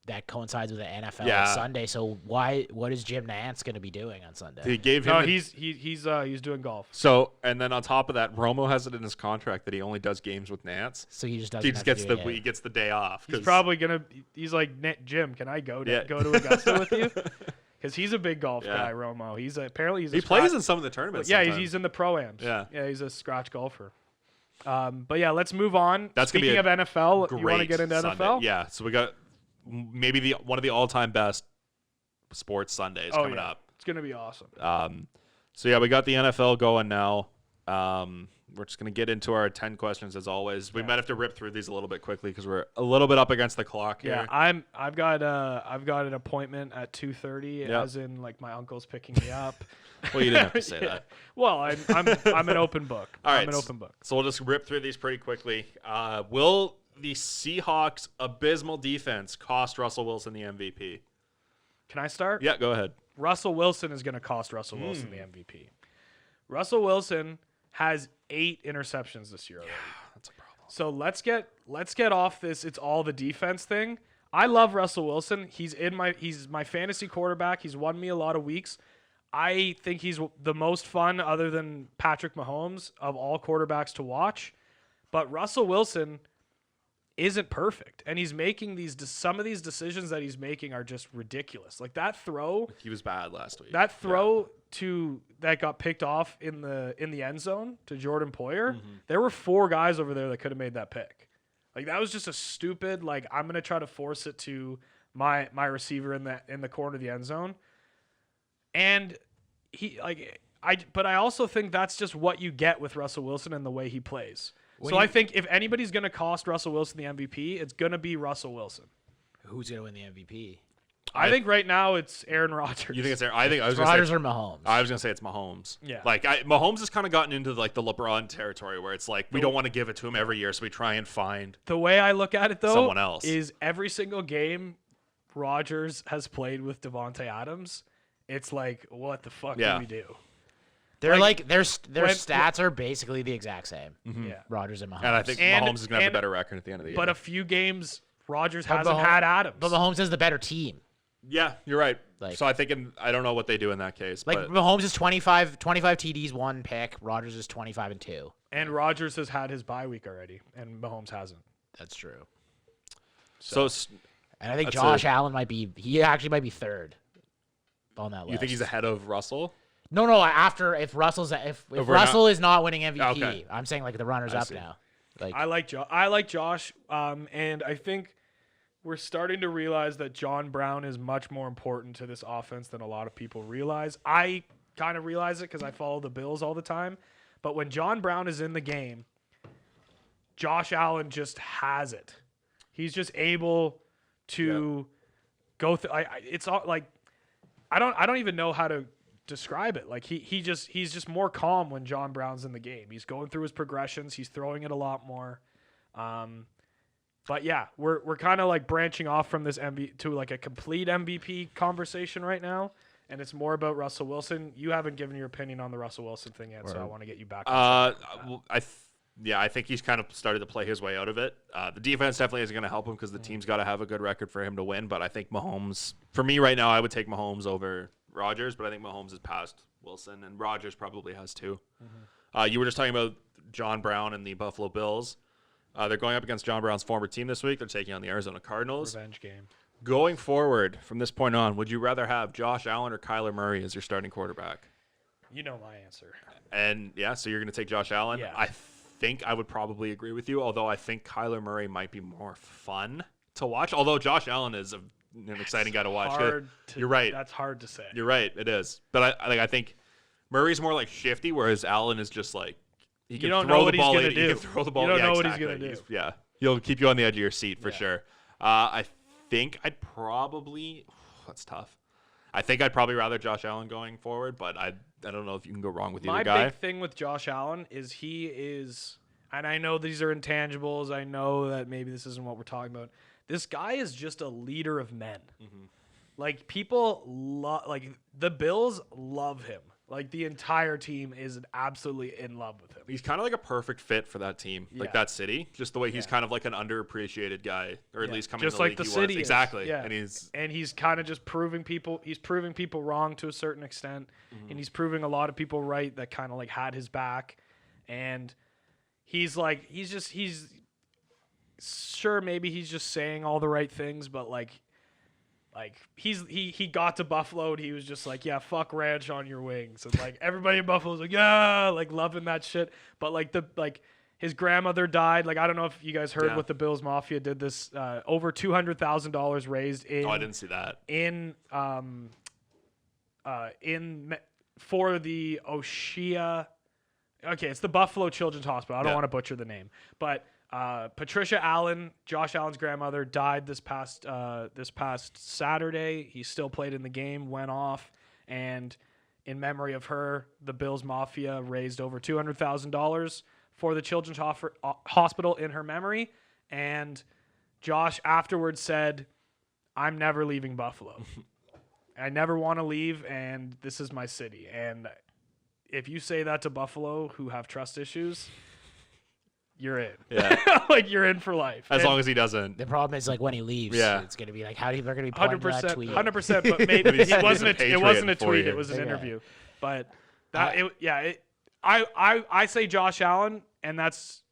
that coincides with the NFL Yeah. Sunday. So what is Jim Nantz going to be doing on Sunday? He gave him. No, the- he's doing golf. So, and then on top of that, Romo has it in his contract that he only does games with Nance. So he just doesn't. He just have gets to do it he gets the day off. He's 'cause- probably gonna. He's like, Jim, can I go to Augusta with you? Because he's a big golf Yeah. guy, Romo. Apparently he plays in some of the tournaments. Yeah, sometimes. he's in the pro-ams. Yeah. He's a scratch golfer. But yeah, let's move on. That's gonna be Speaking a of NFL, you want to Great get into Sunday. NFL? Yeah, so we got maybe one of the all-time best sports Sundays coming yeah. up. It's gonna be awesome. So yeah, we got the NFL going now. we're just going to get into our 10 questions as always. We might have to rip through these a little bit quickly because we're a little bit up against the clock here. Yeah, I've got an appointment at 2:30, as in like my uncle's picking me up. Well, you didn't have to say that. Well, I'm an open book. All right, I'm an open book. So we'll just rip through these pretty quickly. Will the Seahawks' abysmal defense cost Russell Wilson the MVP? Can I start? Yeah, go ahead. Russell Wilson is going to cost Russell Wilson the MVP. Russell Wilson has 8 interceptions this year already. That's a problem. So let's get off this it's all the defense thing. I love Russell Wilson. He's my fantasy quarterback. He's won me a lot of weeks. I think he's the most fun other than Patrick Mahomes of all quarterbacks to watch. But Russell Wilson isn't perfect, and he's making some of these decisions that he's making are just ridiculous. Like that throw, He was bad last week. that throw that got picked off in the end zone to Jordan Poyer. There were 4 guys over there that could have made that pick. Like that was just a stupid. Like I'm gonna try to force it to my receiver in the corner of the end zone, and but I also think that's just what you get with Russell Wilson and the way he plays. I think if anybody's going to cost Russell Wilson the MVP, it's going to be Russell Wilson. Who's going to win the MVP? I think right now it's Aaron Rodgers. You think it's Aaron? I think I was going Rodgers to say or Mahomes? I was going to say it's Mahomes. Yeah. Like Mahomes has kind of gotten into like the LeBron territory where it's like we don't want to give it to him every year, so we try and find The way I look at it, though, someone else. is every single game Rodgers has played with Devontae Adams, it's like, what the fuck do we do? They're like their stats are basically the exact same. Yeah. Rodgers and Mahomes. and I think Mahomes is going to have the better record at the end of the year. But a few games, Rodgers hasn't had Adams. But Mahomes has the better team. Yeah, you're right. Like- so I think I don't know what they do in that case. Like but Mahomes is 25 TDs, 1 pick. Rodgers is 25 and 2. And Rodgers has had his bye week already, and Mahomes hasn't. That's true. so And I think That's Josh Allen might be be third on that list. you think he's ahead of Russell? No. After if Russell is not winning MVP, Okay. I'm saying like the runners up see. now. Like I like Josh, and I think we're starting to realize that John Brown is much more important to this offense than a lot of people realize. I kind of realize it because I follow the Bills all the time. But when John Brown is in the game, Josh Allen just has it. He's just able to go through. It's all like I don't even know how to describe it. Like he's just more calm when John Brown's in the game. He's going through his progressions. He's throwing it a lot more. But yeah, we're kind of like branching off from this MVP to like a complete MVP conversation right now, and it's more about Russell Wilson. You haven't given your opinion on the Russell Wilson thing yet, so I want to get you back. I think he's kind of started to play his way out of it. The defense definitely isn't going to help him because the team's got to have a good record for him to win. But I think Mahomes, for me right now, I would take Mahomes over Rodgers, but I think Mahomes has passed Wilson, and Rodgers probably has too. You were just talking about John Brown and the Buffalo Bills. They're going up against John Brown's former team this week. They're taking on the Arizona Cardinals. Revenge game. Going forward from this point on, would you rather have Josh Allen or Kyler Murray as your starting quarterback? You know my answer. And yeah, so you're going to take Josh Allen? Yeah. I think I would probably agree with you, although I think Kyler Murray might be more fun to watch. Although Josh Allen is an exciting guy to watch. You're right. That's hard to say. You're right. It is. But I think Murray's more like shifty, whereas Allen is just like he can throw the ball. He can throw the ball. You don't yeah, know exactly. what he's gonna do. Yeah, he'll keep you on the edge of your seat for sure. I think I'd probably. That's tough. I think I'd probably rather Josh Allen going forward, but I don't know if you can go wrong with either guy. My big thing with Josh Allen is he is, and I know these are intangibles. I know that maybe this isn't what we're talking about. This guy is just a leader of men. Like people like the Bills love him. Like the entire team is absolutely in love with him. He's kind of like a perfect fit for that team, like that city. Just the way he's kind of like an underappreciated guy, or at least coming just into the like league the he city was. is. Exactly. Yeah. And he's kind of just proving people. He's proving people wrong to a certain extent, and he's proving a lot of people right that kind of like had his back. And he's sure maybe he's just saying all the right things, but like he got to Buffalo and he was just like, yeah, fuck ranch on your wings, and like everybody in Buffalo was like, yeah, like loving that shit. But like his grandmother died. Like I don't know if you guys heard what the Bills Mafia did. This over $200,000 raised in. Oh, I didn't see that. For the Oshia. Okay, it's the Buffalo Children's Hospital. I don't Yeah. want to butcher the name, but Patricia Allen, Josh Allen's grandmother, died this past Saturday. He still played in the game, went off, and in memory of her, the Bills Mafia raised over $200,000 for the Children's Hospital in her memory. And Josh afterwards said, "I'm never leaving Buffalo. I never want to leave, and this is my city." And if you say that to Buffalo, who have trust issues, you're in. Yeah. Like, you're in for life. As And long as he doesn't. The problem is like when he leaves, Yeah. it's gonna be like they're gonna be pointing to that 100%, tweet. 100%. But maybe He's it wasn't a it wasn't a Patriot for tweet. you. It was an Yeah. interview. But I say Josh Allen, and that's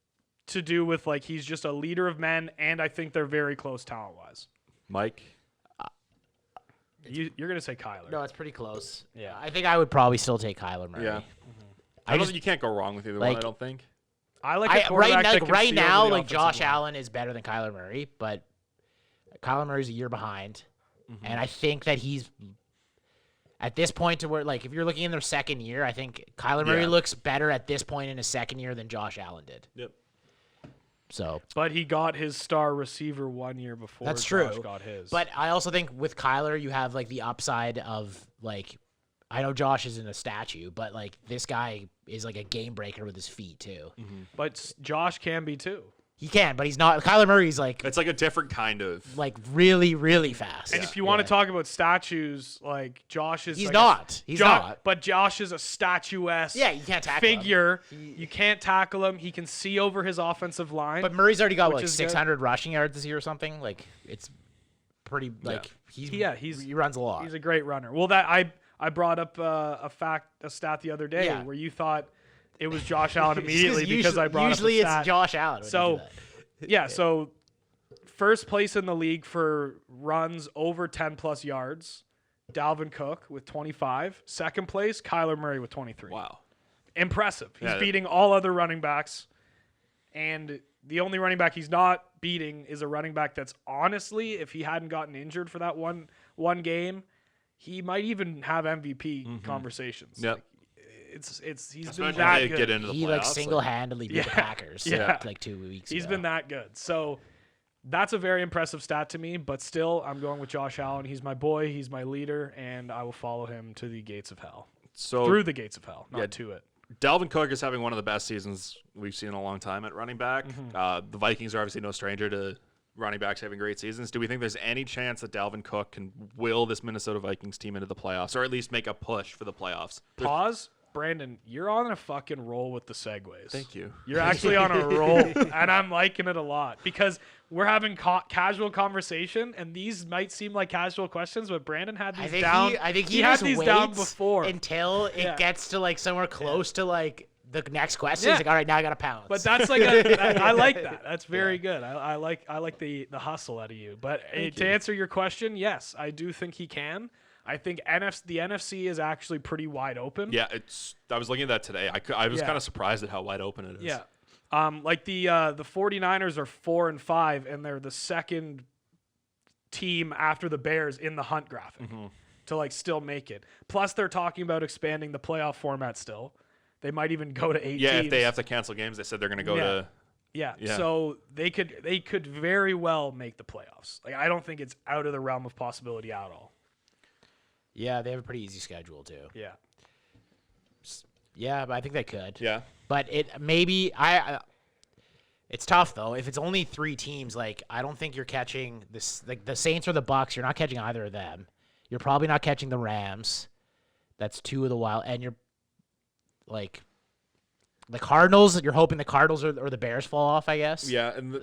to do with like he's just a leader of men, and I think they're very close talent wise. Mike? You're gonna say Kyler. No, it's pretty close. Yeah. I think I would probably still take Kyler Murray. Yeah. I I don't just think you can't go wrong with either one, like- I don't think. I like a quarterback that can right see now, over the like Josh offensive line. Allen is better than Kyler Murray, but Kyler Murray's a year behind, Mm-hmm. and I think that he's at this point to where like if you're looking in their second year, I think Kyler Murray Yeah. looks better at this point in his second year than Josh Allen did. Yep. So, But he got his star receiver 1 year before That's Josh true. got his. but I also think with Kyler, you have like the upside of like, I know Josh isn't a statue, but like this guy is like a game breaker with his feet too. But Josh can be too. He can, but he's not. Kyler Murray's like It's like a different kind of. really, really fast. And if you want to talk about statues, like Josh is he's like not. He's not. But Josh is a statuesque Yeah, you can't tackle him. figure. You can't tackle him. He can see over his offensive line. But Murray's already got Which like is good. 600 rushing yards this year or something. Like it's pretty like he runs a lot. He's a great runner. Well, that I brought up a stat the other day Yeah. where you thought it was Josh Allen immediately because I brought usually up a stat. it's Josh Allen. when So, you do that. Yeah, so first place in the league for runs over 10 plus yards, Dalvin Cook with 25. Second place, Kyler Murray with 23. Wow. Impressive. He's Yeah. beating all other running backs. And the only running back he's not beating is a running back that's honestly, if he hadn't gotten injured for that one game, he might even have MVP conversations. Yep. Like, he's been Especially when that they good. get into the He playoffs. like single-handedly beat the Yeah. Packers Yeah. like 2 weeks He's ago. been that good. So that's a very impressive stat to me, but still I'm going with Josh Allen. He's my boy, he's my leader, and I will follow him to the gates of hell. So Through the gates of hell, not Yeah. to it. Dalvin Cook is having one of the best seasons we've seen in a long time at running back. The Vikings are obviously no stranger to running backs having great seasons. Do we think there's any chance that Dalvin Cook can will this Minnesota Vikings team into the playoffs, or at least make a push for the playoffs? Pause. Brandon, you're on a fucking roll with the segues. Thank you. You're actually on a roll, and I'm liking it a lot because we're having casual conversation, and these might seem like casual questions, but Brandon had these down. I think he had just these waits down before. until it Yeah. gets to like somewhere close to like the next question. Yeah. He's like, all right, now I got to pounce. But that's like I like that. That's very good. I like the hustle out of you. But to answer your question, yes, I do think he can. I think the NFC is actually pretty wide open. Yeah, I was looking at that today. I was Yeah. kind of surprised at how wide open it is. Yeah. Like the 49ers are 4-5, and they're the second team after the Bears in the Hunt graphic to like still make it. Plus, they're talking about expanding the playoff format still. They might even go to 8 Yeah, teams. if they have to cancel games, they said they're going to go Yeah. to. Yeah. Yeah. So they could very well make the playoffs. Like I don't think it's out of the realm of possibility at all. yeah, they have a pretty easy schedule too. Yeah. Yeah, but I think they could. Yeah. But it's tough though. If it's only 3 teams, like I don't think you're catching this. Like the Saints or the Bucks, you're not catching either of them. You're probably not catching the Rams. That's 2 of the wild, and you're like the Cardinals. You're hoping the Cardinals or the Bears fall off, I guess. Yeah, and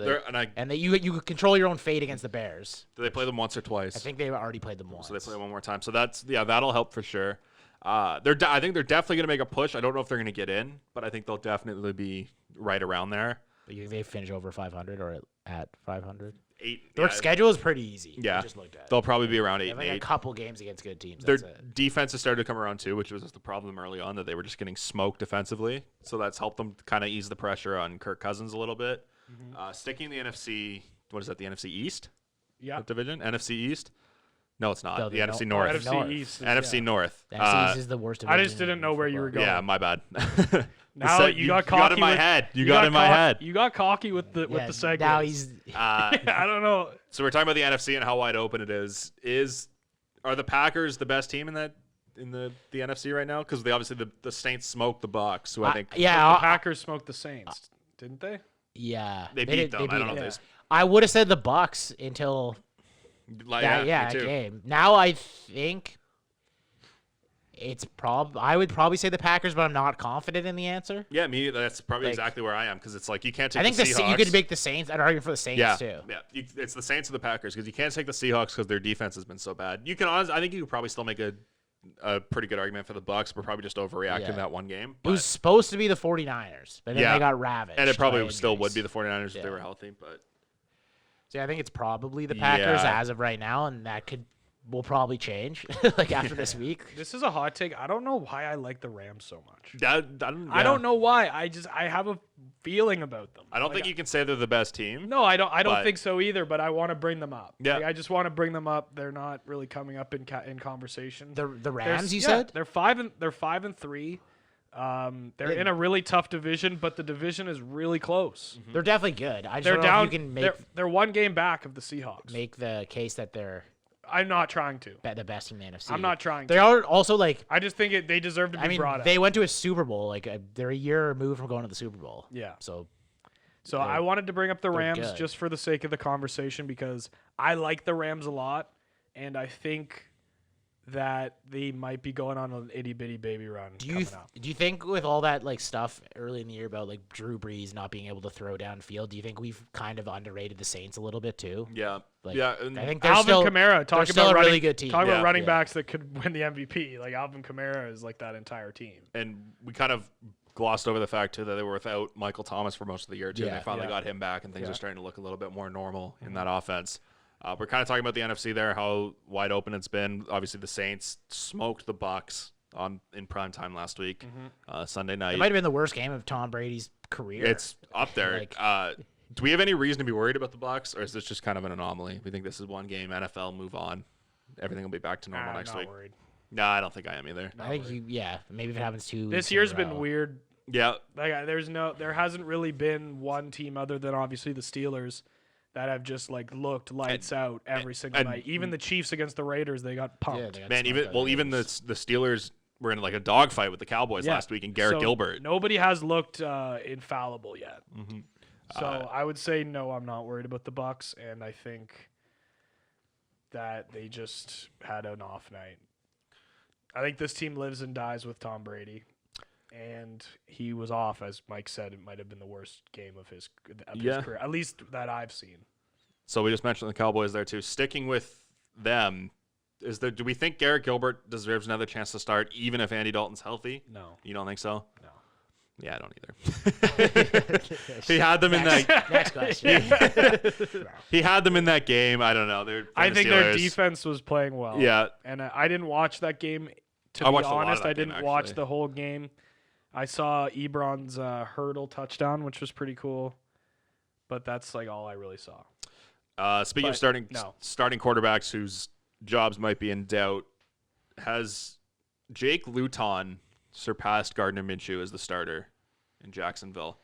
And that you control your own fate against the Bears. do they play them once or twice? I think they've already played them once. So they play one more time. So that'll help for sure. I think they're definitely going to make a push. I don't know if they're going to get in, but I think they'll definitely be right around there. But you think they finish over 500 or at 500? 8. Their Yeah, schedule is pretty easy. yeah. I just looked at it. They'll probably be around They 8 have and like 8. a couple games against good teams. Their That's it. defense has started to come around too, which was the problem early on that they were just getting smoked defensively. So that's helped them kind of ease the pressure on Kirk Cousins a little bit. Sticking the NFC, what is that? The NFC East Yeah. division? NFC East? No, it's not. No, the the NFC North. North. NFC East. NFC North. NFC East is the worst. I just division didn't know in where you were football. going. Yeah, my bad. Now you got cocky. You got in my head. You got in my head. You got cocky with the segment. Now he's. I don't know. So we're talking about the NFC and how wide open it is. Are the Packers the best team in the NFC right now? Because obviously the Saints smoked the Bucs, who I think the Packers smoked the Saints, didn't they? Yeah, they beat them. I don't know. Yeah. I would have said the Bucs until that game. Now I think it's I would probably say the Packers, but I'm not confident in the answer. Yeah, me. That's probably exactly where I am because it's like you can't take. I think the Seahawks. You could make the Saints. I'd argue for the Saints too. Yeah, it's the Saints or the Packers because you can't take the Seahawks because their defense has been so bad. You can honestly, I think you could probably still make a pretty good argument for the Bucs. We're probably just overreacting that one game. It was supposed to be the 49ers, but then they got ravaged. And it probably still would be the 49ers if they were healthy. But I think it's probably the Packers as of right now, and that will probably change like after this week. This is a hot take. I don't know why I like the Rams so much. I don't know why. I have a feeling about them. I don't think you can say they're the best team. No, I don't think so either. But I want to bring them up. Yeah, I just want to bring them up. They're not really coming up in conversation. The Rams, you said they're 5-3. They're in a really tough division, but the division is really close. They're definitely good. I just they're don't know down. if you can make They're one game back of the Seahawks. Make the case that they're. I'm not trying to. The best in the NFC. I'm not trying to. They are also like. I just think they deserve to be brought up. They went to a Super Bowl. Like they're a year removed from going to the Super Bowl. Yeah. So I wanted to bring up the Rams good. just for the sake of the conversation because I like the Rams a lot, and I think that they might be going on an itty bitty baby run coming up. Do you think with all that like stuff early in the year about like Drew Brees not being able to throw downfield, do you think we've kind of underrated the Saints a little bit too? Yeah. Like, I think Alvin Kamara talking about a really good team. Talking about running backs that could win the MVP. Like Alvin Kamara is like that entire team. And we kind of glossed over the fact too that they were without Michael Thomas for most of the year too. Yeah. And they finally got him back, and things are starting to look a little bit more normal in that offense. We're kind of talking about the NFC there, how wide open it's been. Obviously, the Saints smoked the Bucs in prime time last week, Sunday night. It might have been the worst game of Tom Brady's career. It's up there. Do we have any reason to be worried about the Bucs, or is this just kind of an anomaly? We think this is one game, NFL, move on. Everything will be back to normal next week. Worried. No, I don't think I am either. I think maybe if it happens 2 weeks. This year's been weird. Yeah. Like there hasn't really been one team other than obviously the Steelers that have just like looked lights out every single night. Even the Chiefs against the Raiders, they got pumped. Man, even the Steelers were in like a dogfight with the Cowboys last week, and Garrett Gilbert. Nobody has looked infallible yet. Mm-hmm. So I would say no, I'm not worried about the Bucs, and I think that they just had an off night. I think this team lives and dies with Tom Brady. And he was off, as Mike said. It might have been the worst game of his career, at least that I've seen. So we just mentioned the Cowboys there too. Sticking with them, do we think Garrett Gilbert deserves another chance to start, even if Andy Dalton's healthy? No. You don't think so? No. Yeah, I don't either. He had them in that. Next question. He had them in that game. I don't know. I think their defense was playing well. Yeah. And I didn't watch that game. To be honest, I didn't watch the whole game. I saw Ebron's hurdle touchdown, which was pretty cool, but that's like all I really saw. Speaking of starting quarterbacks whose jobs might be in doubt, has Jake Luton surpassed Gardner Minshew as the starter in Jacksonville?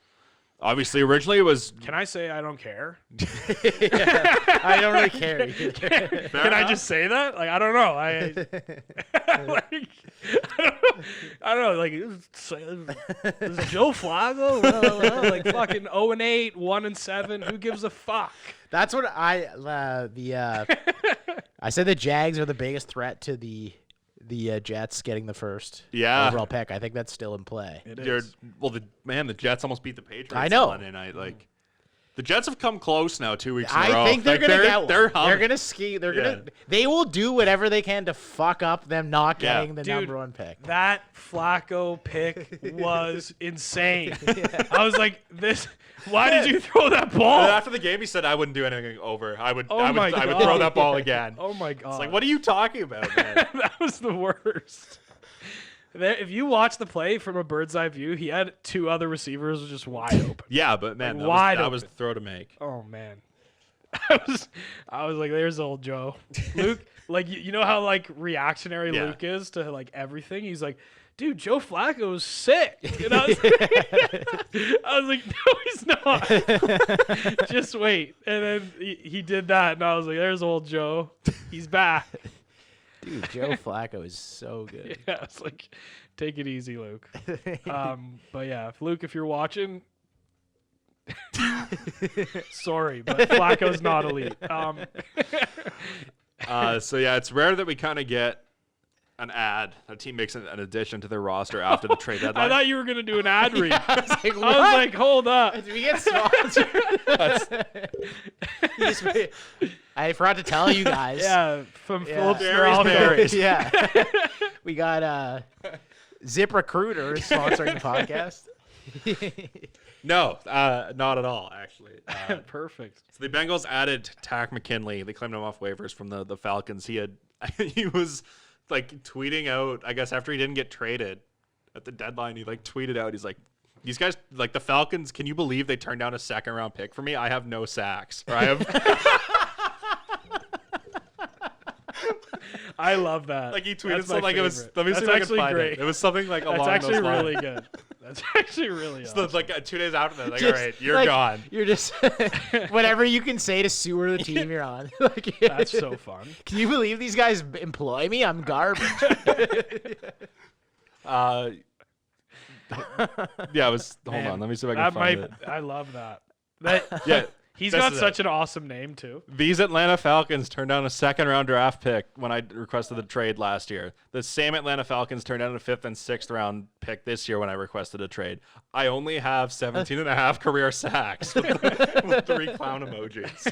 Obviously, originally it was. Can I say I don't care? I don't really care. Can I just say that? Like I don't know. I don't know. Like is Joe Flacco? Like fucking 0-8, 1-7. Who gives a fuck? That's what I said. The Jags are the biggest threat to the Jets getting the first overall pick. I think that's still in play. It is. Well, the Jets almost beat the Patriots on Monday night. Like the Jets have come close now 2 weeks in a row. I think they're gonna get one. They're gonna ski. They will do whatever they can to fuck up them not getting the number one pick. That Flacco pick was insane. I was like, this. Why did you throw that ball? After the game, he said, "I wouldn't do anything over. I would throw that ball again." Oh my god! It's like, what are you talking about, man? That was the worst. If you watch the play from a bird's eye view, he had 2 other receivers just wide open. Yeah, but man, that was the throw to make. Oh man, I was like, "There's old Joe." Luke, like you know how like reactionary Luke is to like everything. He's like, dude, Joe Flacco's sick. And I was like, no, he's not. Just wait. And then he did that, and I was like, there's old Joe. He's back. Dude, Joe Flacco is so good. Yeah, it's like, take it easy, Luke. But yeah, Luke, if you're watching, sorry, but Flacco's not elite. So yeah, it's rare that we kind of get an ad. A team makes an addition to their roster after the trade deadline. I thought you were gonna do an ad read. I was like, I was like, hold up. Did we get sponsored? I forgot to tell you guys. Yeah, from Phillips Berries, Noralco. berries. Yeah. We got Zip Recruiter sponsoring the podcast. No, not at all, actually. Perfect. So the Bengals added Tack McKinley. They claimed him off waivers from the Falcons. He was like tweeting out, I guess after he didn't get traded at the deadline, he like tweeted out, he's like, these guys, like the Falcons, can you believe they turned down a second-round pick for me? I have no sacks. Or I have... I love that. Like he tweeted That's my something like it was. favorite. Let me see That's if I can actually find great. it. It was something like That's along actually those lines. really good. That's actually really So awesome. like 2 days after that, like, Just, all right, you're like, gone. You're just whatever you can say to sewer the team you're on. Like, That's so fun. Can you believe these guys employ me? I'm garbage. Yeah, it was. Hold Man, on, let me see if I can That find might. it. I love that. That Yeah, he's this got is such it. an awesome name too. These Atlanta Falcons turned down a second-round draft pick when I requested the trade last year. The same Atlanta Falcons turned down a 5th and 6th round pick this year when I requested a trade. I only have 17 and a half career sacks with 3 clown emojis.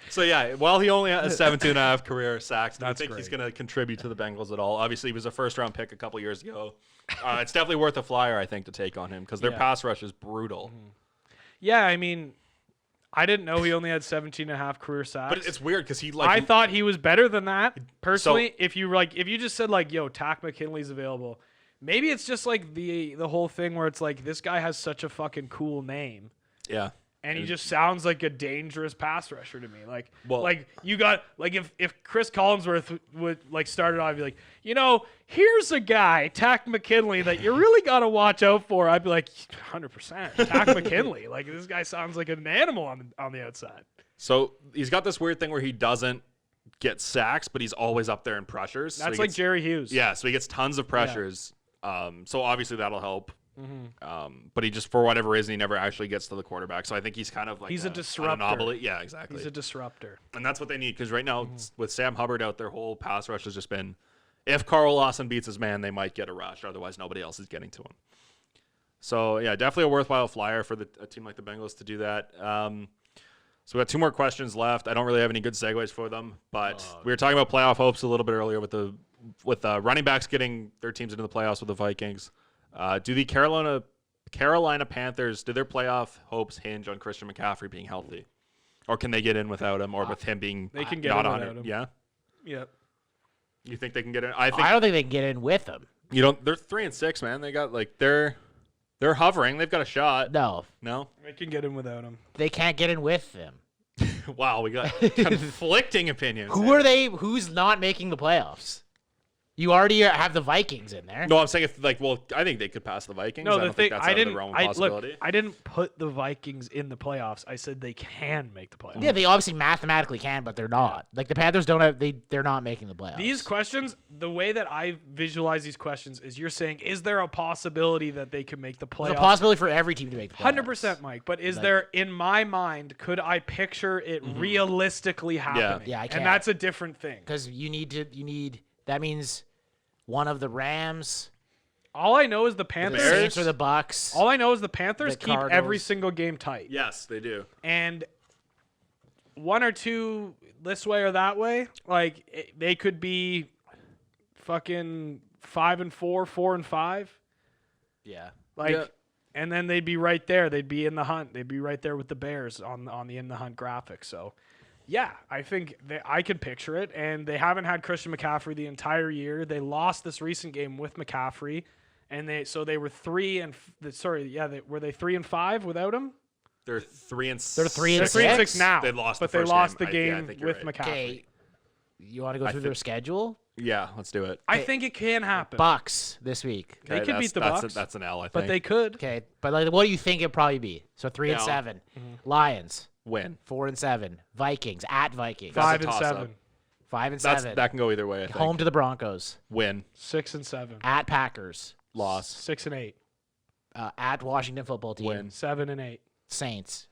So yeah, while he only has 17 and a half career sacks, I That's think he's great. going to contribute to the Bengals at all. Obviously, he was a first-round pick a couple years ago. It's definitely worth a flyer, I think, to take on him because their Yeah. pass rush is brutal. Yeah, I mean, I didn't know he only had 17 and a half career sacks. But it's weird because he I thought he was better than that personally. If you just said like, "Yo, Tack McKinley's available," maybe it's just like the whole thing where it's like this guy has such a fucking cool name. yeah. And he just sounds like a dangerous pass rusher to me. Like, Well- like you got like if Chris Collinsworth would like started off, I'd be like, here's a guy, Tack McKinley, that you really got to watch out for. I'd be like, 100%, Tack McKinley. Like this guy sounds like an animal on the outside. So he's got this weird thing where he doesn't get sacks, but he's always up there in pressures. So That's he like gets- Jerry Hughes. Yeah, so he gets tons of pressures. So obviously that'll help. But he just, for whatever reason, he never actually gets to the quarterback. So I think he's kind of like He's a an disruptor. anomaly. Yeah, exactly. He's a disruptor. And that's what they need because right now, with Sam Hubbard out, their whole pass rush has just been, if Carl Lawson beats his man, they might get a rush. Otherwise, nobody else is getting to him. So yeah, definitely a worthwhile flyer for a team like the Bengals to do that. So we got 2 more questions left. I don't really have any good segues for them, but we were talking about playoff hopes a little bit earlier with the running backs getting their teams into the playoffs with the Vikings. Do the Carolina Panthers, do their playoff hopes hinge on Christian McCaffrey being healthy, or can they get in without him, or with him being They can get not in on without it? him. Yeah, Yep. you think they can get in? I don't think they can get in with them. You don't. They're 3-6, man. They got like they're hovering. They've got a shot. No, No. They can get in without him. they can't get in with them. Wow, we got conflicting opinions. Who are they? Who's not making the playoffs? You already have the Vikings in there. No, I'm saying I think they could pass the Vikings. No, I the don't thing think that's I out of didn't. the realm of I possibility. look. I didn't put the Vikings in the playoffs. I said they can make the playoffs. Yeah, they obviously mathematically can, but they're not. Like the Panthers don't have. They're not making the playoffs. These questions, the way that I visualize these questions is you're saying, is there a possibility that they could make the There's a playoffs? possibility for every team to make the playoffs. 100%, Mike. But is there, in my mind, could I picture it realistically happening? Yeah, I can. And that's a different thing. Because you need. That means one of the Rams, All I know is the the Panthers. Saints, or the Bucks. All I know is the Panthers The keep every Cardinals. single game tight. Yes, they do. And 1 or 2 this way or that way, like they could be fucking 5-4, 4-5. Yeah. Like, Yeah. and then they'd be right there. They'd be in the hunt. They'd be right there with the Bears on the in the hunt graphic. So, yeah, I think I could picture it. And they haven't had Christian McCaffrey the entire year. They lost this recent game with McCaffrey, and they were 3-5 without him. They're 3 and They're 3 They're and 3-6 6 now. They lost but the they first lost game. the I game think you're with right. McCaffrey. Okay. You want to go through their schedule? Yeah, let's do it. I think it can happen. Bucks this week. They Okay, could beat the that's Bucks. That's an L, I think. But they could. Okay, but like, what do you think it'd probably be? So 3 and Yeah. 7. Lions Win. 4 and 7. Vikings at Vikings That's a 5 and toss-up. 7. 5 and 7. That can go either way, I think. Home to the Broncos. Win. 6 and 7. At Packers. Loss. 6 and 8. At Washington football team. Win. 7 and 8. Saints.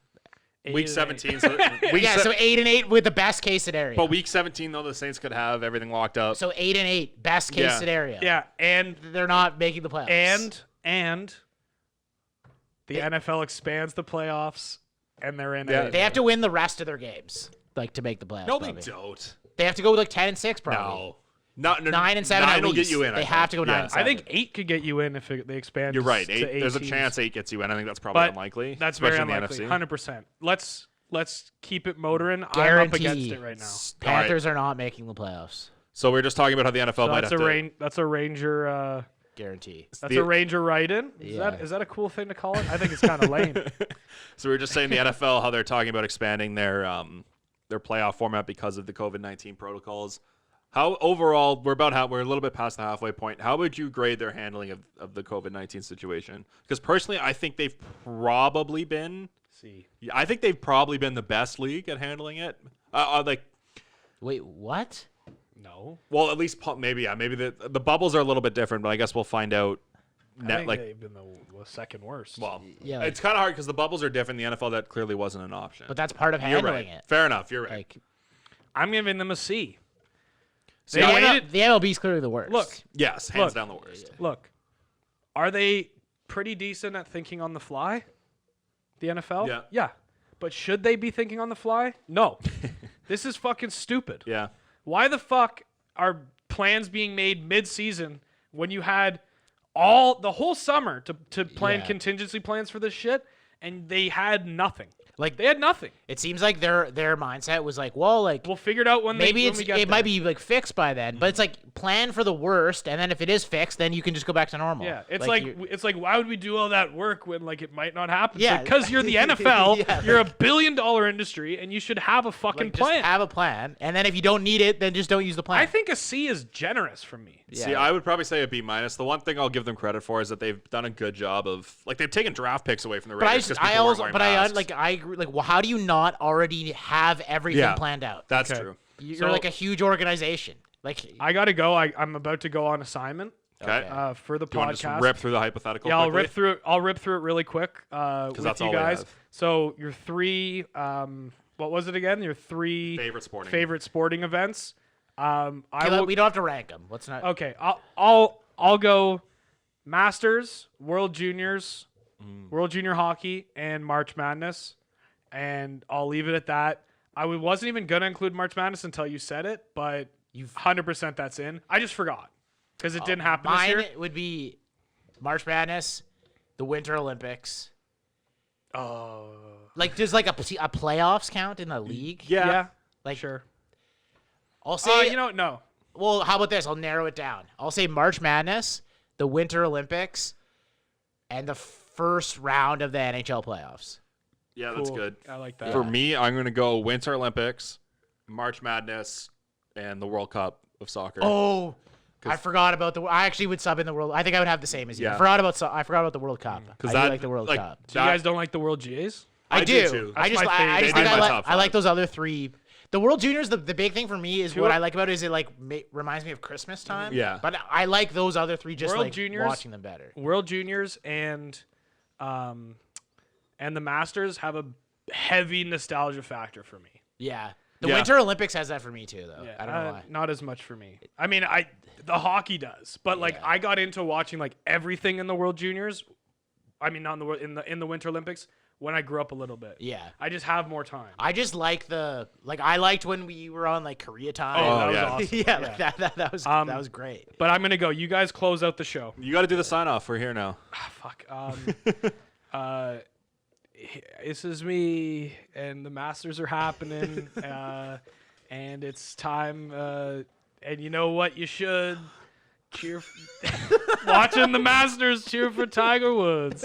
8 Week and 17. 8. So week Yeah, se- so 8 and 8 with the best case scenario. but week 17, though, the Saints could have everything locked up. So 8 and 8, best case Yeah. scenario. Yeah, and They're not making the playoffs. and the NFL expands the playoffs, and they're in. Yeah. a, They have to win the rest of their games, like to make the playoffs. no, they probably. don't. They have to go with like 10 and 6, probably. No. Not 9 and 7 9 at will get least. you in. They I have think. to go 9 Yeah. and 7. I think 8 could get you in if they expand. You're right. To 8 There's a teams. chance 8 gets you in. I think that's probably But unlikely. That's very especially unlikely. in the NFC. 100%. Let's keep it motoring. I'm up Guaranteed. against it right now. Panthers are not making the playoffs. So we're just talking about how the NFL So might that's have to. That's a Ranger. Guarantee. That's a Ranger write-in. Yeah. Is that a cool thing to call it? I think it's kind of lame. So we were just saying the NFL how they're talking about expanding their playoff format because of the COVID-19 protocols. How overall we're a little bit past the halfway point. How would you grade their handling of the COVID-19 situation? Because personally, I think they've probably been. I think they've probably been the best league at handling it. Wait, what? No. Well, at least maybe the bubbles are a little bit different, but I guess we'll find out. I think they've been the second worst. Well, Yeah, it's kind of hard because the bubbles are different. The NFL that clearly wasn't an option. But that's part of You're handling right. it. Fair enough. You're right. Like, I'm giving them a C. See, the, I- waited- the MLB is clearly the worst. Look, yes, hands Look. down the worst. Look, are they pretty decent at thinking on the fly? The NFL? Yeah. Yeah. But should they be thinking on the fly? No. This is fucking stupid. Yeah. Why the fuck are plans being made mid-season when you had the whole summer to plan Yeah. contingency plans for this shit and they had nothing? Like, They had nothing. it seems like their mindset was like, well, like, We'll figure it out when maybe when we get it might there. be like fixed by then, but it's like plan for the worst, and then if it is fixed, then you can just go back to normal. Yeah, it's you- it's like why would we do all that work when like it might not happen? Yeah. Because you're the NFL, Yeah, you're a billion-dollar industry, and you should have a fucking like, plan. just have a plan, and then if you don't need it, then just don't use the plan. I think a C is generous for me. Yeah. See, I would probably say a B minus. The one thing I'll give them credit for is that they've done a good job of they've taken draft picks away from the But Raiders. 'cause people weren't wearing masks. I agree. Like, well, how do you not already have everything Yeah. planned out? That's Okay. true. You're So- like a huge organization. Like, I gotta go. I'm about to go on assignment Okay. for the Do you want to podcast. just rip through the hypothetical? Yeah, I'll quickly? rip through it. I'll rip through it really quick with that's you all we guys. have. So your three, what was it again? Your three Favorite sporting events. we don't have to rank them. Let's not. Okay, I'll go Masters, World Juniors, World Junior Hockey, and March Madness, and I'll leave it at that. Wasn't even gonna include March Madness until you said it, but you've 100% that's in. I just forgot because it didn't happen this Mine year. would be March Madness, the Winter Olympics. Oh, Like, does like a playoffs count in the league? yeah, Like, sure. I'll say. No. Well, how about this? I'll narrow it down. I'll say March Madness, the Winter Olympics, and the first round of the NHL playoffs. Yeah, that's Cool. good. I like that. For me, I'm going to go Winter Olympics, March Madness, and the World Cup of soccer. Oh, I forgot about the. I actually would sub in the World. I think I would have the same as you. Yeah. I forgot about the World Cup. I do like the World Cup. So you guys don't like the World GAs? I do do. too. I just That's my I favorite. just They'd think be my top I like five. those other three. The World Juniors, the big thing for me is Two- what I like about it is it like reminds me of Christmas time. Yeah. But I like those other three just World like Juniors- watching them better. World Juniors and the Masters have a heavy nostalgia factor for me. Yeah. The Yeah. Winter Olympics has that for me too, though. I don't know why. Not as much for me. I mean, the hockey does, but like Yeah. I got into watching like everything in the World Juniors. I mean, not in the in the Winter Olympics when I grew up a little bit. Yeah. I just have more time. I just like I liked when we were on like Korea time. Oh, that was yeah. awesome. yeah, like that was great. But I'm gonna go. You guys close out the show. You got to do the sign off. We're here now. Fuck. This is me, and the Masters are happening, and it's time. And you know what? You should cheer. Watching the Masters, cheer for Tiger Woods.